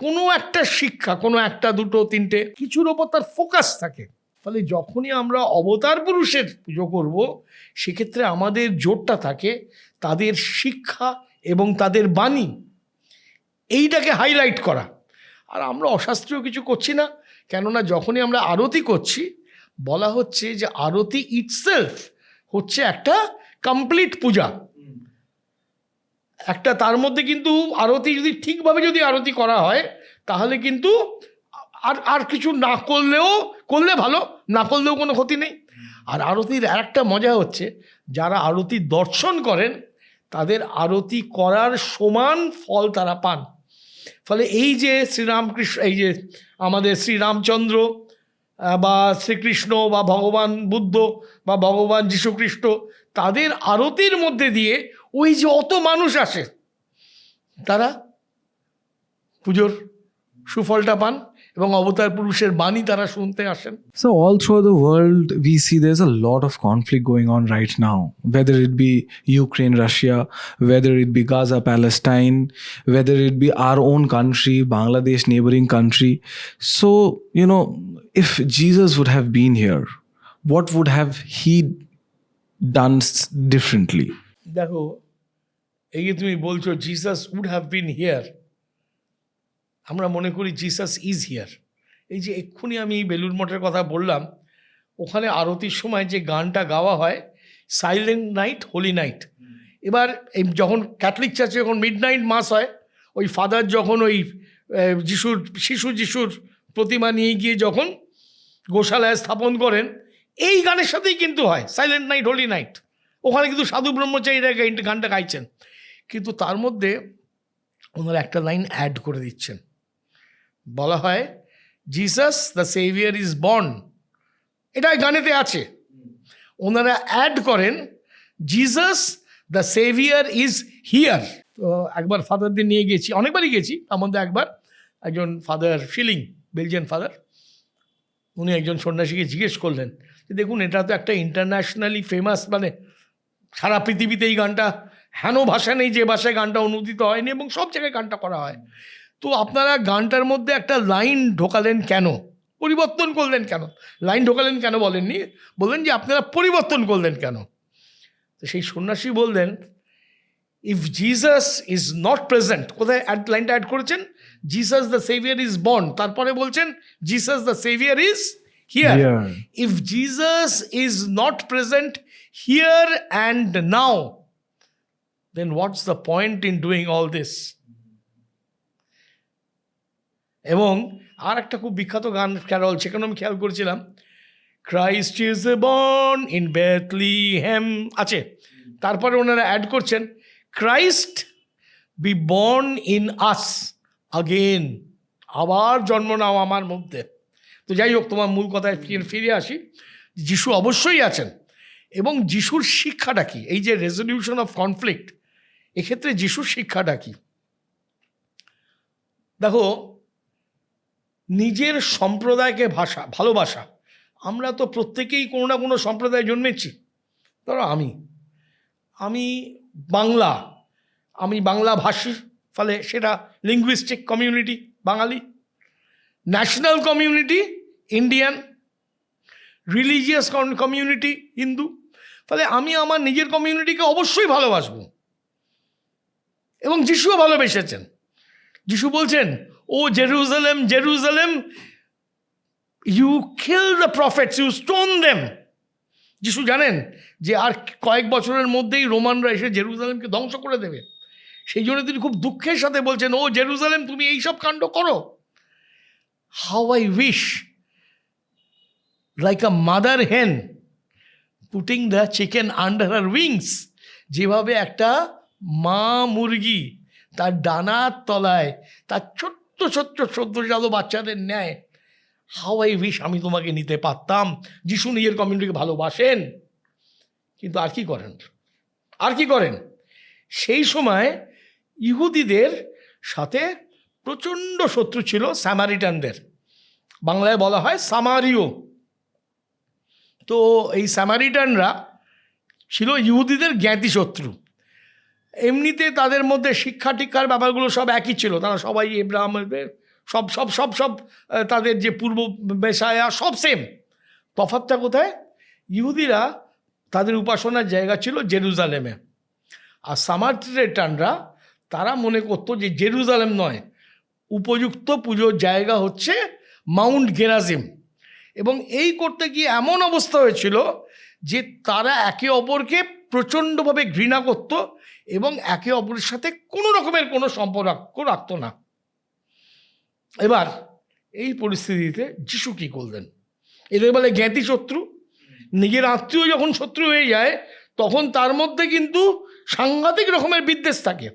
কোনো একটা শিক্ষা, কোনো একটা দুটো তিনটে কিছুর ওপর তার ফোকাস থাকে। ফলে যখনই আমরা অবতার পুরুষের পুজো করব, সেক্ষেত্রে আমাদের জোরটা থাকে তাদের শিক্ষা এবং তাদের বাণী, এইটাকে হাইলাইট করা। আর আমরা অশাস্ত্রীয় কিছু করছি না, কেননা যখনই আমরা আরতি করছি, বলা হচ্ছে যে আরতি ইটসেলফ হচ্ছে একটা কমপ্লিট পূজা, একটা তার মধ্যে কিন্তু আরতি যদি ঠিকভাবে যদি আরতি করা হয়, তাহলে কিন্তু আর কিছু না করলে ভালো, না করলেও কোনো ক্ষতি নেই। আর আরতির আর একটা মজা হচ্ছে, যারা আরতি দর্শন করেন তাদের আরতি করার সমান ফল তারা পান। ফলে এই যে শ্রীরামকৃষ্ণ, এই যে আমাদের শ্রীরামচন্দ্র বা শ্রীকৃষ্ণ বা ভগবান বুদ্ধ বা ভগবান যীশুখ্রিস্ট, তাদের আরতির মধ্যে দিয়ে ওই যে অত মানুষ আসে, তারা পুজোর সুফলটা পান এবং অবতার পুরুষের বাণী তারা শুনতে আসেন। So all through the world, we see there's a lot of conflict going on right now, whether it be Ukraine, Russia, whether it be Gaza, Palestine, whether it be our own country, Bangladesh, neighboring country. So, if Jesus would have been here, what would have he done differently? দেখো, এই যে তুমি বলছো Jesus would have been here, আমরা মনে করি Jesus is here. এই যে এক্ষুনি আমি বেলুড় মঠের কথা বললাম, ওখানে আরতির সময় যে গানটা গাওয়া হয়, সাইলেন্ট নাইট হোলি নাইট। এবার যখন ক্যাথলিক চার্চে যখন মিড নাইট মাস হয়, ওই ফাদার যখন ওই যিশুর প্রতিমা নিয়ে গিয়ে যখন গোশালায় স্থাপন করেন, এই গানের সাথেই কিন্তু হয় সাইলেন্ট নাইট হোলি নাইট। ওখানে কিন্তু সাধু ব্রহ্মচারীরা গানটা গাইছেন, কিন্তু তার মধ্যে ওনারা একটা লাইন অ্যাড করে দিচ্ছেন। বলা হয় Jesus the severe is born, এটা গানেতে আছে। ওনারা অ্যাড করেন Jesus the severe is here. তো একবার ফাদারদের নিয়ে গেছি, অনেকবারই গেছি, তার মধ্যে একবার একজন ফাদার শিলিং, বেলজিয়ান ফাদার, উনি একজন সন্ন্যাসীকে জিজ্ঞেস করলেন যে দেখুন, এটা তো একটা ইন্টারন্যাশনালি ফেমাস, মানে সারা পৃথিবীতে এই গানটা হেন ভাষা নেই যে ভাষায় গানটা অনুদিত হয়নি, এবং সব জায়গায় গানটা করা হয়। তো আপনারা গানটার মধ্যে একটা লাইন ঢোকালেন কেন, পরিবর্তন করলেন কেন? লাইন ঢোকালেন কেন বলেননি, বললেন যে আপনারা পরিবর্তন করলেন কেন? তো সেই সন্ন্যাসী বললেন, if Jesus is not present, কোথায় লাইনটা অ্যাড করেছেন? Jesus the severe is born, তারপরে বলছেন Jesus the severe is here. If Jesus is not present here and now, then what's the point in doing all this? এবং আর একটা খুব বিখ্যাত গান ক্যারল, সেখানে আমি খেয়াল করেছিলাম, ক্রাইস্ট ইজ বর্ন ইন বেথলিহেম আছে, তারপরে ওনারা অ্যাড করছেন Christ B born in us again, আবার জন্ম নাও আমার মধ্যে। তো যাই হোক, তোমার মূল কথায় ফিরে আসি। যিশু অবশ্যই আছেন, এবং যিশুর শিক্ষাটা কি? এই যে রেজলিউশন অফ কনফ্লিক্ট, এক্ষেত্রে যিশুর শিক্ষাটা কি? দেখো, নিজের সম্প্রদায়কে ভালোবাসা। আমরা তো প্রত্যেকেই কোনো না কোনো সম্প্রদায়ে জন্মেছি। ধরো আমি বাংলা ভাষী, ফলে সেটা linguistic community Bangali, national community Indian, religious community Hindu. ফলে আমি আমার নিজের কমিউনিটিকে অবশ্যই ভালোবাসবো, এবং যিশুও ভালোবেসেছেন। যিশু বলছেন, O Jerusalem Jerusalem, you kill the prophets, you stone them. Jishu জানেন যে আর কয়েক বছরের মধ্যেই রোমানরা এসে জেরুজালেমকে ধ্বংস করে দেবে। সেই জন্য তিনি খুব দুঃখের সাথে বলছেন, ও জেরুজালেম, তুমি এইসব কাণ্ড করো। How I wish, like a mother hen putting the chicken under her wings, যেভাবে একটা মা মুরগি তার ডানার তলায় তার ছোট্ট ছোট্ট সদ্যজাত বাচ্চাদের নেয়। হাউ আই উইশ আমি তোমাকে নিতে পারতাম। যিশু নিজের কমিউনিটিকে ভালোবাসেন, কিন্তু আর কি করেন? সেই সময় ইহুদিদের সাথে প্রচণ্ড শত্রু ছিল স্যামারিটানদের, বাংলায় বলা হয় সামারিয়। তো এই স্যামারিটানরা ছিল ইহুদিদের জ্ঞাতি শত্রু। এমনিতে তাদের মধ্যে শিক্ষা টিক্ষার ব্যাপারগুলো সব একই ছিল, তারা সবাই এব্রাহাম, সব সব সব সব তাদের যে পূর্ব মেসায়া সব সেম। তফাৎটা কোথায়? ইহুদিরা তাদের উপাসনার জায়গা ছিল জেরুজালেমে, আর সামারিটানরা তারা মনে করতো যে জেরুজালেম নয়, উপযুক্ত পুজোর জায়গা হচ্ছে মাউন্ট গেরাজিম। এবং এই করতে গিয়ে এমন অবস্থা হয়েছিল যে তারা একে অপরকে প্রচণ্ডভাবে ঘৃণা করত এবং একে অপরের সাথে কোনো রকমের কোনো সম্পর্ক রাখতো না। এবার এই পরিস্থিতিতে যিশু কী করলেন? এদের বলে জ্ঞাতি শত্রু। নিজের আত্মীয় যখন শত্রু হয়ে যায় তখন তার মধ্যে কিন্তু সাংঘাতিক রকমের বিদ্বেষ থাকে।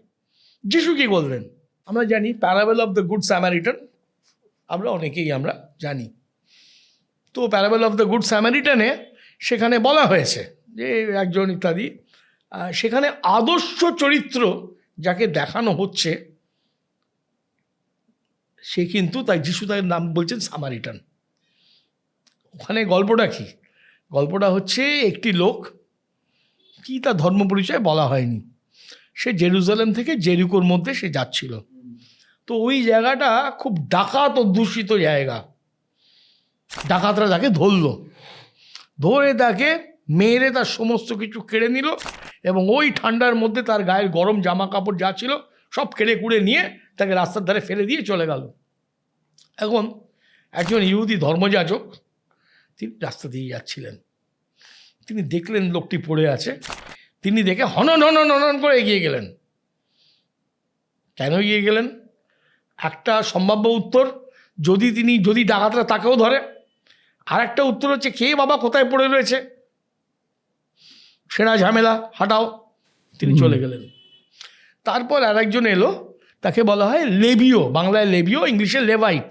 যিশু কী করলেন? আমরা জানি প্যারাবেল অফ দ্য গুড স্যামারিটান, আমরা অনেকেই আমরা জানি। তো প্যারাবেল অফ দ্য গুড স্যামারিটানে সেখানে বলা হয়েছে যে একজন ইত্যাদি, সেখানে আদর্শ চরিত্র যাকে দেখানো হচ্ছে সে কিন্তু তাই যিশু তার নাম বলছেন সামারিটান। ওখানে গল্পটা কি? গল্পটা হচ্ছে একটি লোক, কি তার ধর্ম পরিচয় বলা হয়নি, সে জেরুজালেম থেকে জেরিকোর মধ্যে সে যাচ্ছিল। তো ওই জায়গাটা খুব ডাকাত অধ্যুষিত জায়গা। ডাকাতরা তাকে ধরে তাকে মেরে তার সমস্ত কিছু কেড়ে নিল, এবং ওই ঠান্ডার মধ্যে তার গায়ের গরম জামা কাপড় যা ছিল সব কেড়ে কুড়ে নিয়ে তাকে রাস্তার ধারে ফেলে দিয়ে চলে গেল। এখন একজন ইহুদি ধর্মযাজক তিনি রাস্তা দিয়ে যাচ্ছিলেন, তিনি দেখলেন লোকটি পড়ে আছে, তিনি দেখে হনন হনন হনন করে এগিয়ে গেলেন। কেন এগিয়ে গেলেন? একটা সম্ভাব্য উত্তর, যদি ডাকাতরা তাকেও ধরে। আর একটা উত্তর হচ্ছে, কে বাবা কোথায় পড়ে রয়েছে, সেরা ঝামেলা, হাঁটাও। তিনি চলে গেলেন। তারপর আর একজন এলো, তাকে বলা হয় লেবিও, বাংলায় লেবিও, ইংলিশে লেভাইট।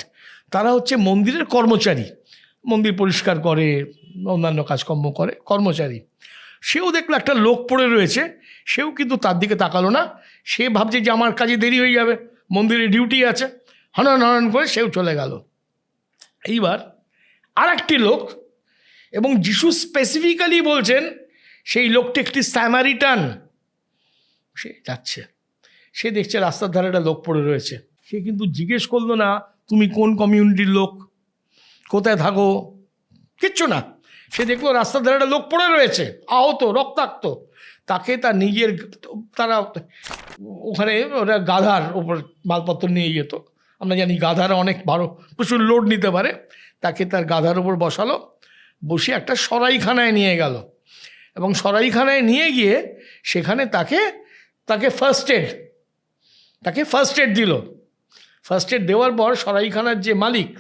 তারা হচ্ছে মন্দিরের কর্মচারী, মন্দির পরিষ্কার করে, অন্যান্য কাজকর্ম করে, কর্মচারী। সেও দেখলো একটা লোক পড়ে রয়েছে, সেও কিন্তু তার দিকে তাকালো না। সে ভাবছে যে আমার কাজে দেরি হয়ে যাবে, মন্দিরে ডিউটি আছে, হনন হনন করে সেও চলে গেল। এইবার আর একটি লোক, এবং যিশু স্পেসিফিক্যালি বলছেন সেই লোকটি একটি স্যামারিটান, সে যাচ্ছে, সে দেখছে রাস্তার ধারে একটা লোক পড়ে রয়েছে। সে কিন্তু জিজ্ঞেস করলো না তুমি কোন কমিউনিটির লোক, কোথায় থাকো, কিচ্ছু না। সে দেখলো রাস্তার ধারে একটা লোক পড়ে রয়েছে, আহত, রক্তাক্ত। তাকে তার নিজের, তারা ওখানে ওরা গাধার ওপর মালপত্র নিয়ে যেত, আমরা জানি গাধারা অনেক প্রচুর লোড নিতে পারে। তাকে তার গাধার ওপর বসালো, বসে একটা সরাইখানায় নিয়ে গেল, এবং সরাইখানায় নিয়ে গিয়ে সেখানে তাকে ফার্স্ট এড দিল। ফার্স্ট এড দেওয়ার পর সরাইখানার যে মালিক,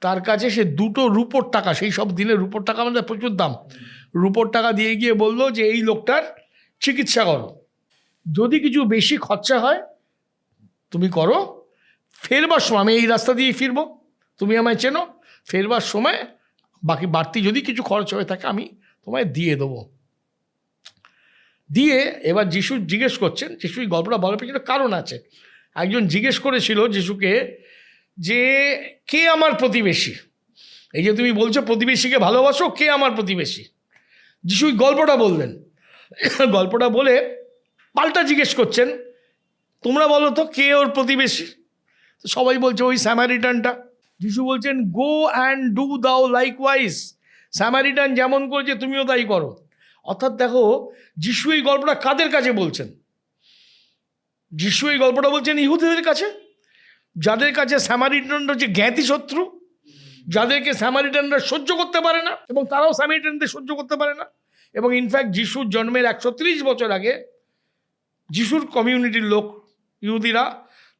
তার কাছে সে 2টো রুপোর টাকা, সেই সব দিনে রুপোর টাকা আমাদের প্রচুর দাম, রুপোর টাকা দিয়ে গিয়ে বললো যে এই লোকটার চিকিৎসা করো, যদি কিছু বেশি খরচা হয় তুমি করো, ফেরবার সময় আমি এই রাস্তা দিয়েই ফিরবো, তুমি আমায় চেনো, ফেরবার সময় বাড়তি যদি কিছু খরচ হয়ে থাকে আমি তোমায় দিয়ে দেবো। দিয়ে এবার যিশু জিজ্ঞেস করছেন, যিশু এই গল্পটা বলার পেছনে কারণ আছে। একজন জিজ্ঞেস করেছিল যিশুকে যে কে আমার প্রতিবেশী। এই যে তুমি বলছো প্রতিবেশীকে ভালোবাসো, কে আমার প্রতিবেশী? যিশু গল্পটা বললেন, গল্পটা বলে পাল্টা জিজ্ঞেস করছেন, তোমরা বলো তো কে ওর প্রতিবেশী? তো সবাই বলছে ওই স্যামারিটানটা। যিশু বলছেন, গো অ্যান্ড ডু দাও লাইকওয়াইজ। স্যামারিটান যেমন করেছে তুমিও তাই করো। অর্থাৎ দেখো, যিশু এই গল্পটা কাদের কাছে বলছেন? যিশু এই গল্পটা বলছেন ইহুদিদের কাছে, যাদের কাছে স্যামারিটানরা হচ্ছে জ্ঞাতি শত্রু, যাদেরকে স্যামারিটানরা সহ্য করতে পারে না, এবং তারাও স্যামারিটানদের সহ্য করতে পারে না। এবং ইনফ্যাক্ট যিশুর জন্মের 130 বছর আগে যিশুর কমিউনিটির লোক ইহুদিরা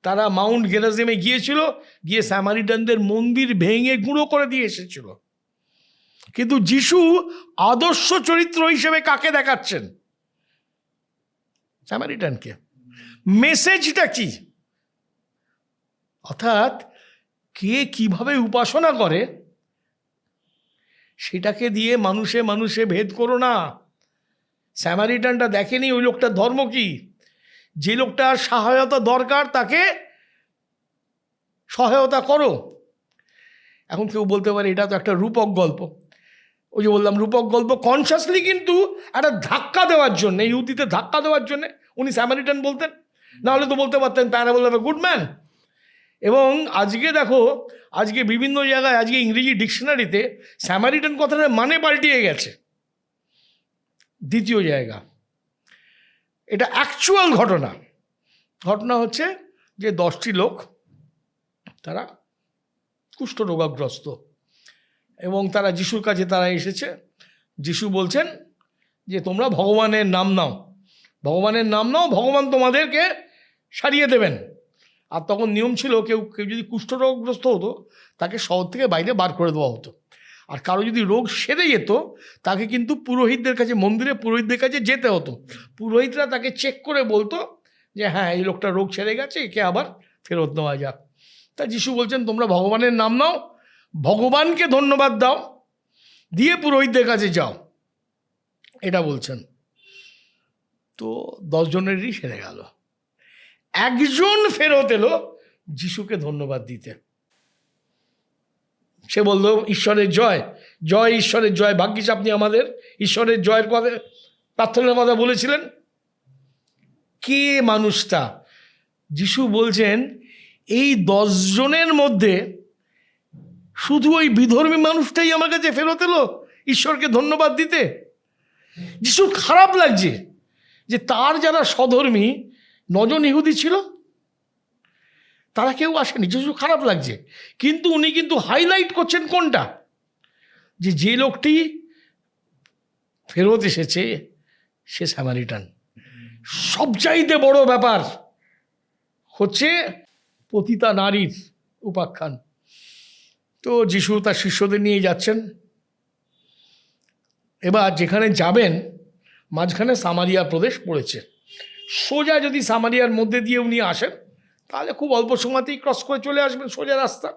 তারা মাউন্ট গেরাজিমে গিয়েছিল, গিয়ে স্যামারিটানদের মন্দির ভেঙে গুঁড়ো করে দিয়ে এসেছিল। কিন্তু যিশু আদর্শ চরিত্র হিসেবে কাকে দেখাচ্ছেন? স্যামারিটানকে। মেসেজটা কি? অর্থাৎ কে কিভাবে উপাসনা করে সেটাকে দিয়ে মানুষে মানুষে ভেদ করো না। স্যামারিটানটা দেখেনি ওই লোকটার ধর্ম কি। যে লোকটার সহায়তা দরকার তাকে সহায়তা করো। এখন কেউ বলতে পারে এটা তো একটা রূপক গল্প। ওই যে বললাম রূপক গল্প, কনসিয়াসলি কিন্তু একটা ধাক্কা দেওয়ার জন্য, ইহুদিতে ধাক্কা দেওয়ার জন্য উনি স্যামারিটান বলতেন। নাহলে তো বলতে পারতেন parable of a good man. এবং আজকে দেখো, আজকে বিভিন্ন জায়গায়, আজকে ইংরেজি ডিকশনারিতে স্যামারিটান কথাটার মানে পাল্টিয়ে গেছে। দ্বিতীয় জায়গা, এটা অ্যাকচুয়াল ঘটনা। ঘটনা হচ্ছে যে 10টি লোক তারা কুষ্ঠরোগগ্রস্ত, এবং তারা যিশুর কাছে তারা এসেছে। যিশু বলছেন যে তোমরা ভগবানের নাম নাও, ভগবানের নাম নাও, ভগবান তোমাদেরকে সারিয়ে দেবেন। আর তখন নিয়ম ছিল, কেউ কেউ যদি কুষ্ঠরোগগ্রস্ত হতো তাকে শহর থেকে বাইরে বার করে দেওয়া হতো। আর কারো যদি রোগ সেরে যেত তাকে কিন্তু পুরোহিতদের কাছে, মন্দিরে পুরোহিতদের কাছে যেতে হতো। পুরোহিতরা তাকে চেক করে বলতো যে হ্যাঁ এই লোকটা রোগ সেরে গেছে, একে আবার ফেরত নেওয়া যাক। তা যিশু বলছেন তোমরা ভগবানের নাম নাও, ভগবানকে ধন্যবাদ দাও, দিয়ে পুরোহিতদের কাছে যাও, এটা বলছেন। তো 10 জনেরই সেরে গেল। একজন ফেরত এলো যিশুকে ধন্যবাদ দিতে। সে বলল ঈশ্বরের জয়, জয় ঈশ্বরের জয়, ভাগ্যিস আপনি আমাদের ঈশ্বরের জয়ের কথা, প্রার্থনার কথা বলেছিলেন। কে মানুষটা? যিশু বলছেন এই 10 জনের মধ্যে শুধু ওই বিধর্মী মানুষটাই আমার কাছে ফেরত এলো ঈশ্বরকে ধন্যবাদ দিতে। যিশুর খারাপ লাগছে যে তার যারা সধর্মী 9 জন ইহুদি ছিল, তারা কেউ আসেনি। যিশু খারাপ লাগছে, কিন্তু উনি কিন্তু হাইলাইট করছেন কোনটা? যে লোকটি ফেরত এসেছে সে স্যামারিটান। সবচাইতে বড় ব্যাপার হচ্ছে পতিতা নারীর উপাখ্যান। তো যিশু তার শিষ্যদের নিয়ে যাচ্ছেন। এবার যেখানে যাবেন মাঝখানে সামারিয়া প্রদেশ পড়েছে। সোজা যদি সামারিয়ার মধ্যে দিয়ে উনি আসেন তাহলে খুব অল্প সময়তেই ক্রস করে চলে আসবেন, সোজা রাস্তা।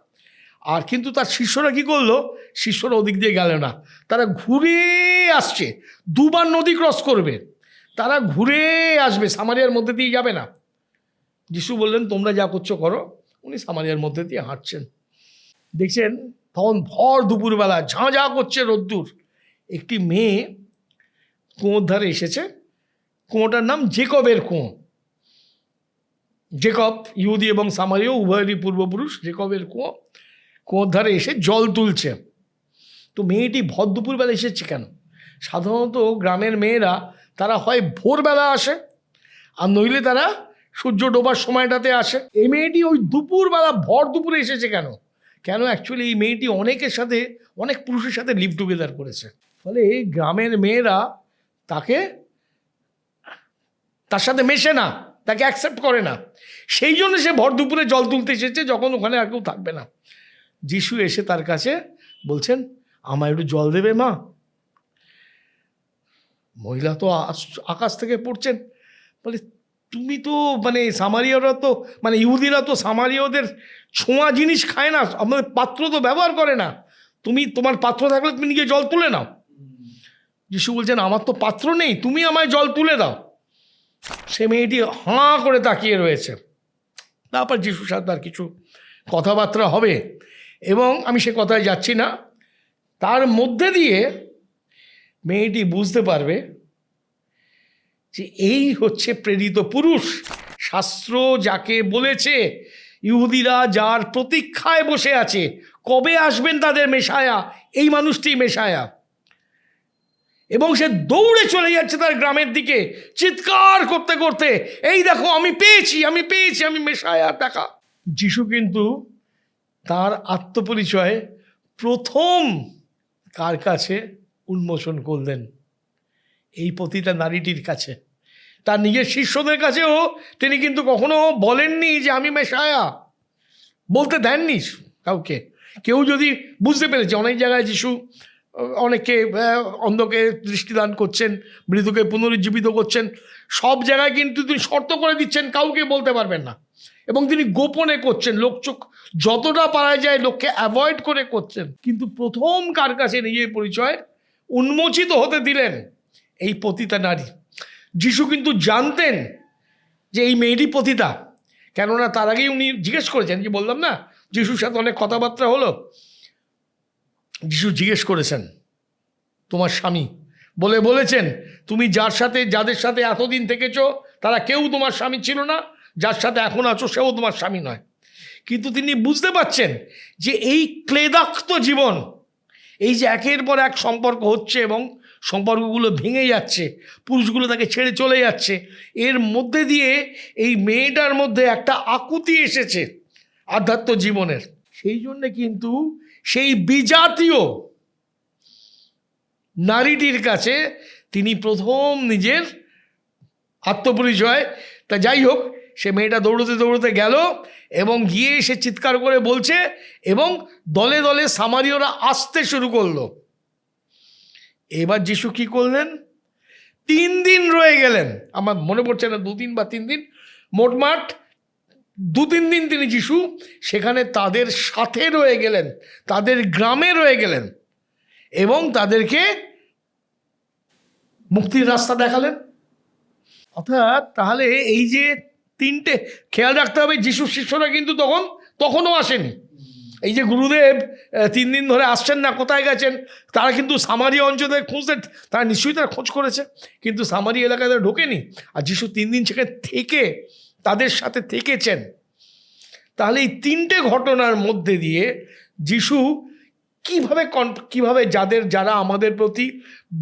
আর কিন্তু তার শিষ্যরা কি করলো? শিষ্যরা ওদিক দিয়ে গেল না, তারা ঘুরে আসছে। 2 বার নদী ক্রস করবে, তারা ঘুরে আসবে, সামারিয়ার মধ্যে দিয়ে যাবে না। যিশু বললেন তোমরা যা করছো করো। উনি সামারিয়ার মধ্যে দিয়ে হাঁটছেন। দেখছেন তখন ভর দুপুরবেলা ঝাঁঝা করছে রোদ্দুর। একটি মেয়ে কুয়োর ধারে এসেছে। কুয়োটার নাম জেকবের কুয়ো। জেকব ইহুদি এবং সামারীয় উভয়েরই পূর্বপুরুষ। জেকবের কুয়ো, কুয়োর ধারে এসে জল তুলছে। তো মেয়েটি ভর দুপুরবেলা এসেছে কেন? সাধারণত গ্রামের মেয়েরা তারা হয় ভোরবেলা আসে, আর নইলে তারা সূর্য ডোবার সময়টাতে আসে। এই মেয়েটি ওই দুপুরবেলা ভর দুপুরে এসেছে কেন? অ্যাকচুয়ালি এই মেয়েটি অনেকের সাথে, অনেক পুরুষের সাথে লিভ টুগেদার করেছে। ফলে গ্রামের মেয়েরা তার সাথে মেশে না, তাকে অ্যাকসেপ্ট করে না। সেই জন্য সে ভর দুপুরে জল তুলতে এসেছে যখন ওখানে আর কেউ থাকবে না। যিশু এসে তার কাছে বলছেন আমায় একটু জল দেবে মা? মহিলা তো আকাশ থেকে পড়ছেন, বলে তুমি তো সামারিয়ারা তো ইহুদিরা তো সামারিয়াদের ছোঁয়া জিনিস খায় না, আমাদের পাত্র তো ব্যবহার করে না, তোমার পাত্র থাকলে তুমি নিজে জল তুলে নাও। যিশু বলছেন আমার তো পাত্র নেই, তুমি আমায় জল তুলে দাও। সে মেয়েটি হাঁ করে তাকিয়ে রয়েছে। তারপর যিশুর সাথে আর কিছু কথাবার্তা হবে, এবং আমি সে কথায় যাচ্ছি না। তার মধ্যে দিয়ে মেয়েটি বুঝতে পারবে যে এই হচ্ছে প্রেরিত পুরুষ। শাস্ত্র যাকে বলেছে, ইহুদিরা যার প্রতীক্ষায় বসে আছে, কবে আসবেন তাদের মেশায়া, এই মানুষটি মেশায়া। এবং সে দৌড়ে চলে যাচ্ছে তার গ্রামের দিকে, চিৎকার করতে করতে, এই দেখো আমি পেয়েছি, আমি পেয়েছি, আমি মেশায়া দেখা। যিশু কিন্তু তার আত্মপরিচয় প্রথম কার কাছে উন্মোচন করলেন? এই পতিতা নারীটির কাছে। তার নিজের শিষ্যদের কাছেও তিনি কিন্তু কখনো বলেননি যে আমি মেশায়া, বলতে দেননি কাউকে। কেউ যদি বুঝতে পেরেছে, অনেক জায়গায় যিশু অনেককে অন্ধকে দৃষ্টিদান করছেন, মৃতকে পুনরুজ্জীবিত করছেন, সব জায়গায় কিন্তু তিনি শর্ত করে দিচ্ছেন কাউকে বলতে পারবেন না, এবং তিনি গোপনে করছেন, লোকচোখ যতটা পারা যায় লোককে অ্যাভয়েড করে করছেন। কিন্তু প্রথম কার কাছে নিজের পরিচয় উন্মোচিত হতে দিলেন? এই পতিতা নারী। যিশু কিন্তু জানতেন যে এই মেয়েটি পতিতা, কেননা তার আগেই উনি জিজ্ঞেস করেছেন, যে বললাম না যিশুর সাথে অনেক কথাবার্তা হলো। যিশু জিজ্ঞেস করেছেন তোমার স্বামী, বলেছেন তুমি যাদের সাথে এতদিন থেকেছো তারা কেউ তোমার স্বামী ছিল না, যার সাথে এখন আছো সেও তোমার স্বামী নয়। কিন্তু তিনি বুঝতে পারছেন যে এই ক্লেদাক্ত জীবন, এই যে একের পর এক সম্পর্ক হচ্ছে এবং সম্পর্কগুলো ভেঙে যাচ্ছে, পুরুষগুলো তাকে ছেড়ে চলে যাচ্ছে, এর মধ্যে দিয়ে এই মেয়েটার মধ্যে একটা আকুতি এসেছে আধ্যাত্ম জীবনের। সেই জন্যে কিন্তু সেই বিজাতীয় নারীটির কাছে তিনি প্রথম নিজের আত্মপরিচয়। তা যাই হোক, সে মেয়েটা দৌড়তে দৌড়তে গেল এবং গিয়ে সে চিৎকার করে বলছে, এবং দলে দলে সামারীয়রা আসতে শুরু করলো। এবার যিশু কি করলেন? 3 দিন রয়ে গেলেন, আমার মনে পড়ছে না 2 দিন বা 3 দিন, মোটমাট 2-3 দিন তিনি যিশু সেখানে তাদের সাথে রয়ে গেলেন, তাদের গ্রামে রয়ে গেলেন, এবং তাদেরকে মুক্তির রাস্তা দেখালেন। অর্থাৎ তাহলে এই যে 3টে, খেয়াল রাখতে হবে যিশুর শিষ্যরা কিন্তু তখনও আসেনি। এই যে গুরুদেব 3 দিন ধরে আসছেন না, কোথায় গেছেন, তারা কিন্তু সামারিয়া অঞ্চলে খুঁজতে, তারা নিশ্চয়ই তারা খোঁজ করেছে, কিন্তু সামারিয়া এলাকায় তারা ঢোকেনি। আর যিশু 3 দিন সেখানে থেকে তাদের সাথে থেকেছেন। তাহলে এই 3টে ঘটনার মধ্যে দিয়ে যিশু কিভাবে যারা আমাদের প্রতি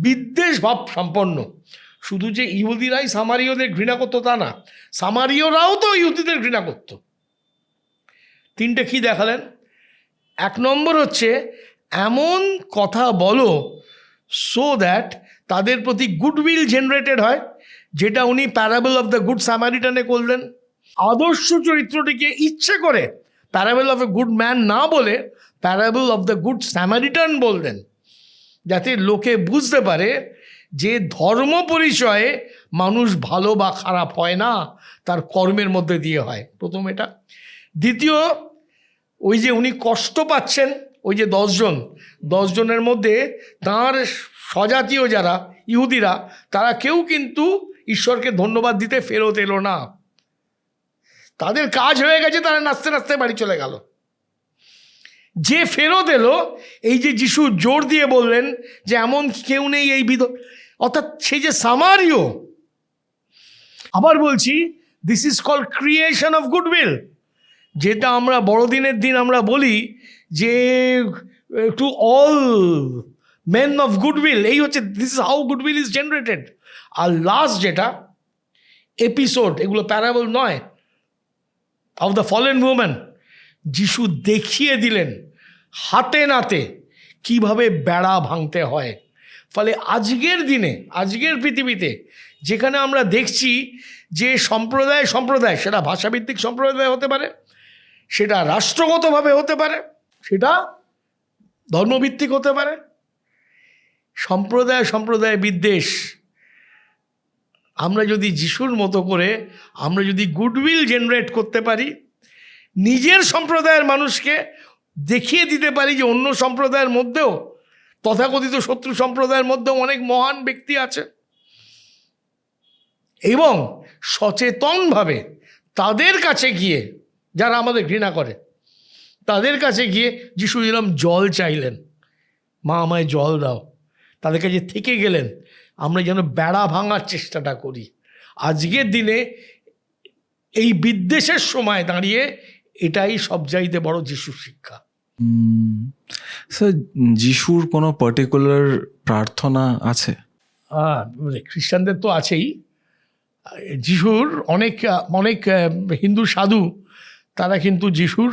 বিদ্বেষ ভাব সম্পন্ন, শুধু যে ইহুদিরাই সামারীয়দের ঘৃণা করতো তা না, সামারীয়রাও তো ইহুদিদের ঘৃণা করতো। 3টে কি দেখালেন? 1 নম্বর হচ্ছে এমন কথা বলো সো দ্যাট তাদের প্রতি গুডউইল জেনারেটেড হয়, যেটা উনি প্যারাবল অফ দ্য গুড স্যামারিটানে করলেন। আদর্শ চরিত্রটিকে ইচ্ছে করে parable of a good man না বলে প্যারাবল অফ দ্য গুড স্যামারিটান বললেন, যাতে লোকে বুঝতে পারে যে ধর্ম পরিচয়ে মানুষ ভালো বা খারাপ হয় না, তার কর্মের মধ্যে দিয়ে হয়। প্রথম এটা। দ্বিতীয়, ওই যে উনি কষ্ট পাচ্ছেন, ওই যে 10 জনের মধ্যে তাঁর স্বজাতীয় যারা ইহুদিরা, তারা কেউ কিন্তু ঈশ্বরকে ধন্যবাদ দিতে ফেরত এলো না। তাদের কাজ হয়ে গেছে, তারা নাচতে নাচতে বাড়ি চলে গেল। যে ফেরত এলো, এই যে যিশু জোর দিয়ে বললেন যে এমন কেউ নেই এই অর্থাৎ সেই যে সামারীয়। আবার বলছি, this is called creation of goodwill, যেটা আমরা বড়দিনের দিন আমরা বলি যে to all men of goodwill, এই হচ্ছে this is how goodwill is generated. আর লাস্ট যেটা এপিসোড, এগুলো প্যারাবল নয়, অফ দ্য ফলেন ওম্যান, যিশু দেখিয়ে দিলেন হাতে নাতে কিভাবে বেড়া ভাঙতে হয়। ফলে আজকের দিনে, আজকের পৃথিবীতে যেখানে আমরা দেখছি যে সম্প্রদায়, সেটা ভাষাভিত্তিক সম্প্রদায় হতে পারে, সেটা রাষ্ট্রগতভাবে হতে পারে, সেটা ধর্মভিত্তিক হতে পারে, সম্প্রদায় বিদ্বেষ, আমরা যদি যিশুর মতো করে আমরা যদি গুডউইল জেনারেট করতে পারি, নিজের সম্প্রদায়ের মানুষকে দেখিয়ে দিতে পারি যে অন্য সম্প্রদায়ের মধ্যেও, তথাকথিত শত্রু সম্প্রদায়ের মধ্যেও অনেক মহান ব্যক্তি আছে, এবং সচেতনভাবে তাদের কাছে গিয়ে, যারা আমাদের ঘৃণা করে, তাদের কাছে গিয়ে যিশু এরকম জল চাইলেন, মা আমায় জল দাও, তাদের কাছে থেকে গেলেন। আমরা যেন বেড়া ভাঙার চেষ্টাটা করি। আজকের দিনে এই বিদ্বেষের সময় দাঁড়িয়ে এটাই সবচাইতে বড় যিশুর শিক্ষা। স্যার, যিশুর কোনো পার্টিকুলার প্রার্থনা আছে? খ্রিস্টানদের তো আছেই। যিশুর অনেক অনেক হিন্দু সাধু তারা কিন্তু যিশুর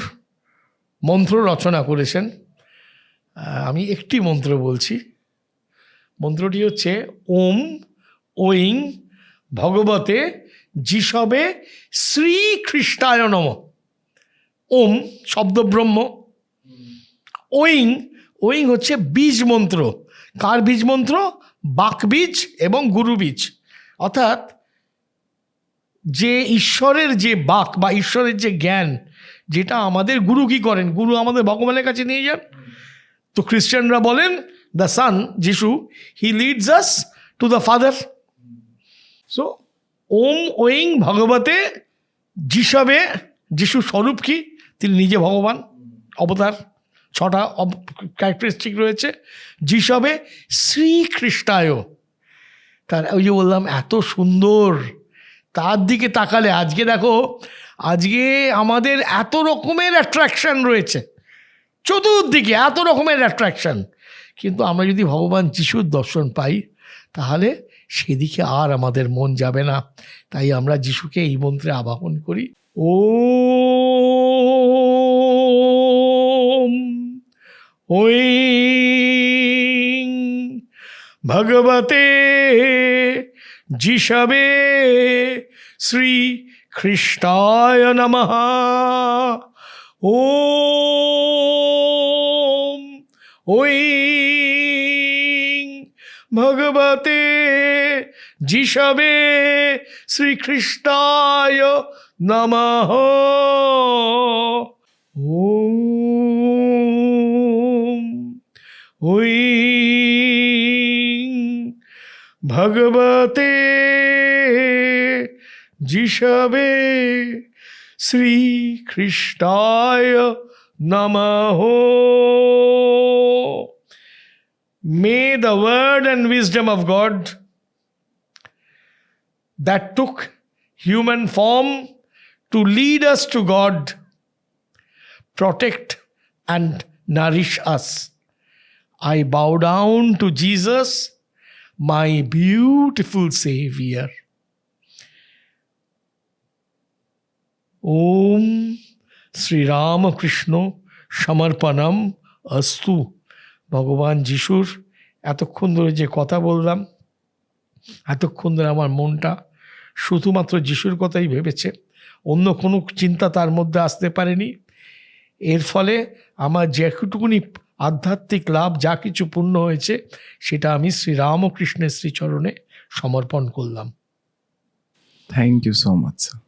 মন্ত্র রচনা করেছেন। আমি একটি মন্ত্র বলছি। মন্ত্রটি হচ্ছে ওম ঐং ভগবতে যিশবে শ্রীখ্রিস্টায় নমঃ। ওম শব্দ ব্রহ্ম, ঐং ঐং হচ্ছে বীজ মন্ত্র। কার বীজ মন্ত্র? বাক বীজ এবং গুরু বীজ। অর্থাৎ যে ঈশ্বরের যে বাক বা ঈশ্বরের যে জ্ঞান, যেটা আমাদের গুরু কি করেন, গুরু আমাদের ভগবানের কাছে নিয়ে যান। তো খ্রিস্টানরা বলেন the son Jishu, he leads us to the father. So ওম ঐং ভগবতে যিশবে, যিশু স্বরূপ কি? তিনি নিজে ভগবান, অবতার। 6টা ক্যারেক্টারিস্টিক রয়েছে। যিশবে শ্রীখ্রিস্টায়, তার ওই যে বললাম এত সুন্দর, তার দিকে তাকালে আজকে দেখো, আজকে আমাদের এত রকমের অ্যাট্রাকশান রয়েছে, চতুর্দিকে এত রকমের অ্যাট্রাকশান, কিন্তু আমরা যদি ভগবান যিশুর দর্শন পাই তাহলে সেদিকে আর আমাদের মন যাবে না। তাই আমরা যিশুকে এই মন্ত্রে আবাহন করি, ওম ঐং ভগবতে যিশবে শ্রী খ্রিস্টায় নমঃ। ওম ঐং ভগবতে যিশবে শ্রীখ্রিস্টায় নমঃ। ওম ঐং ভগবতে যিশবে শ্রীখ্রিস্টায় নমঃ। May the word and wisdom of God that took human form to lead us to God protect and nourish us. I bow down to Jesus, my beautiful Savior. ওম শ্রীরামকৃষ্ণ সমর্পণম অস্তু। ভগবান যিশুর এতক্ষণ ধরে যে কথা বললাম, এতক্ষণ ধরে আমার মনটা শুধুমাত্র যিশুর কথাই ভেবেছে, অন্য কোনো চিন্তা তার মধ্যে আসতে পারেনি। এর ফলে আমার যেটুকুনি আধ্যাত্মিক লাভ, যা কিছু পূর্ণ হয়েছে, সেটা আমি শ্রীরামকৃষ্ণের শ্রীচরণে সমর্পণ করলাম। Thank you so much sir.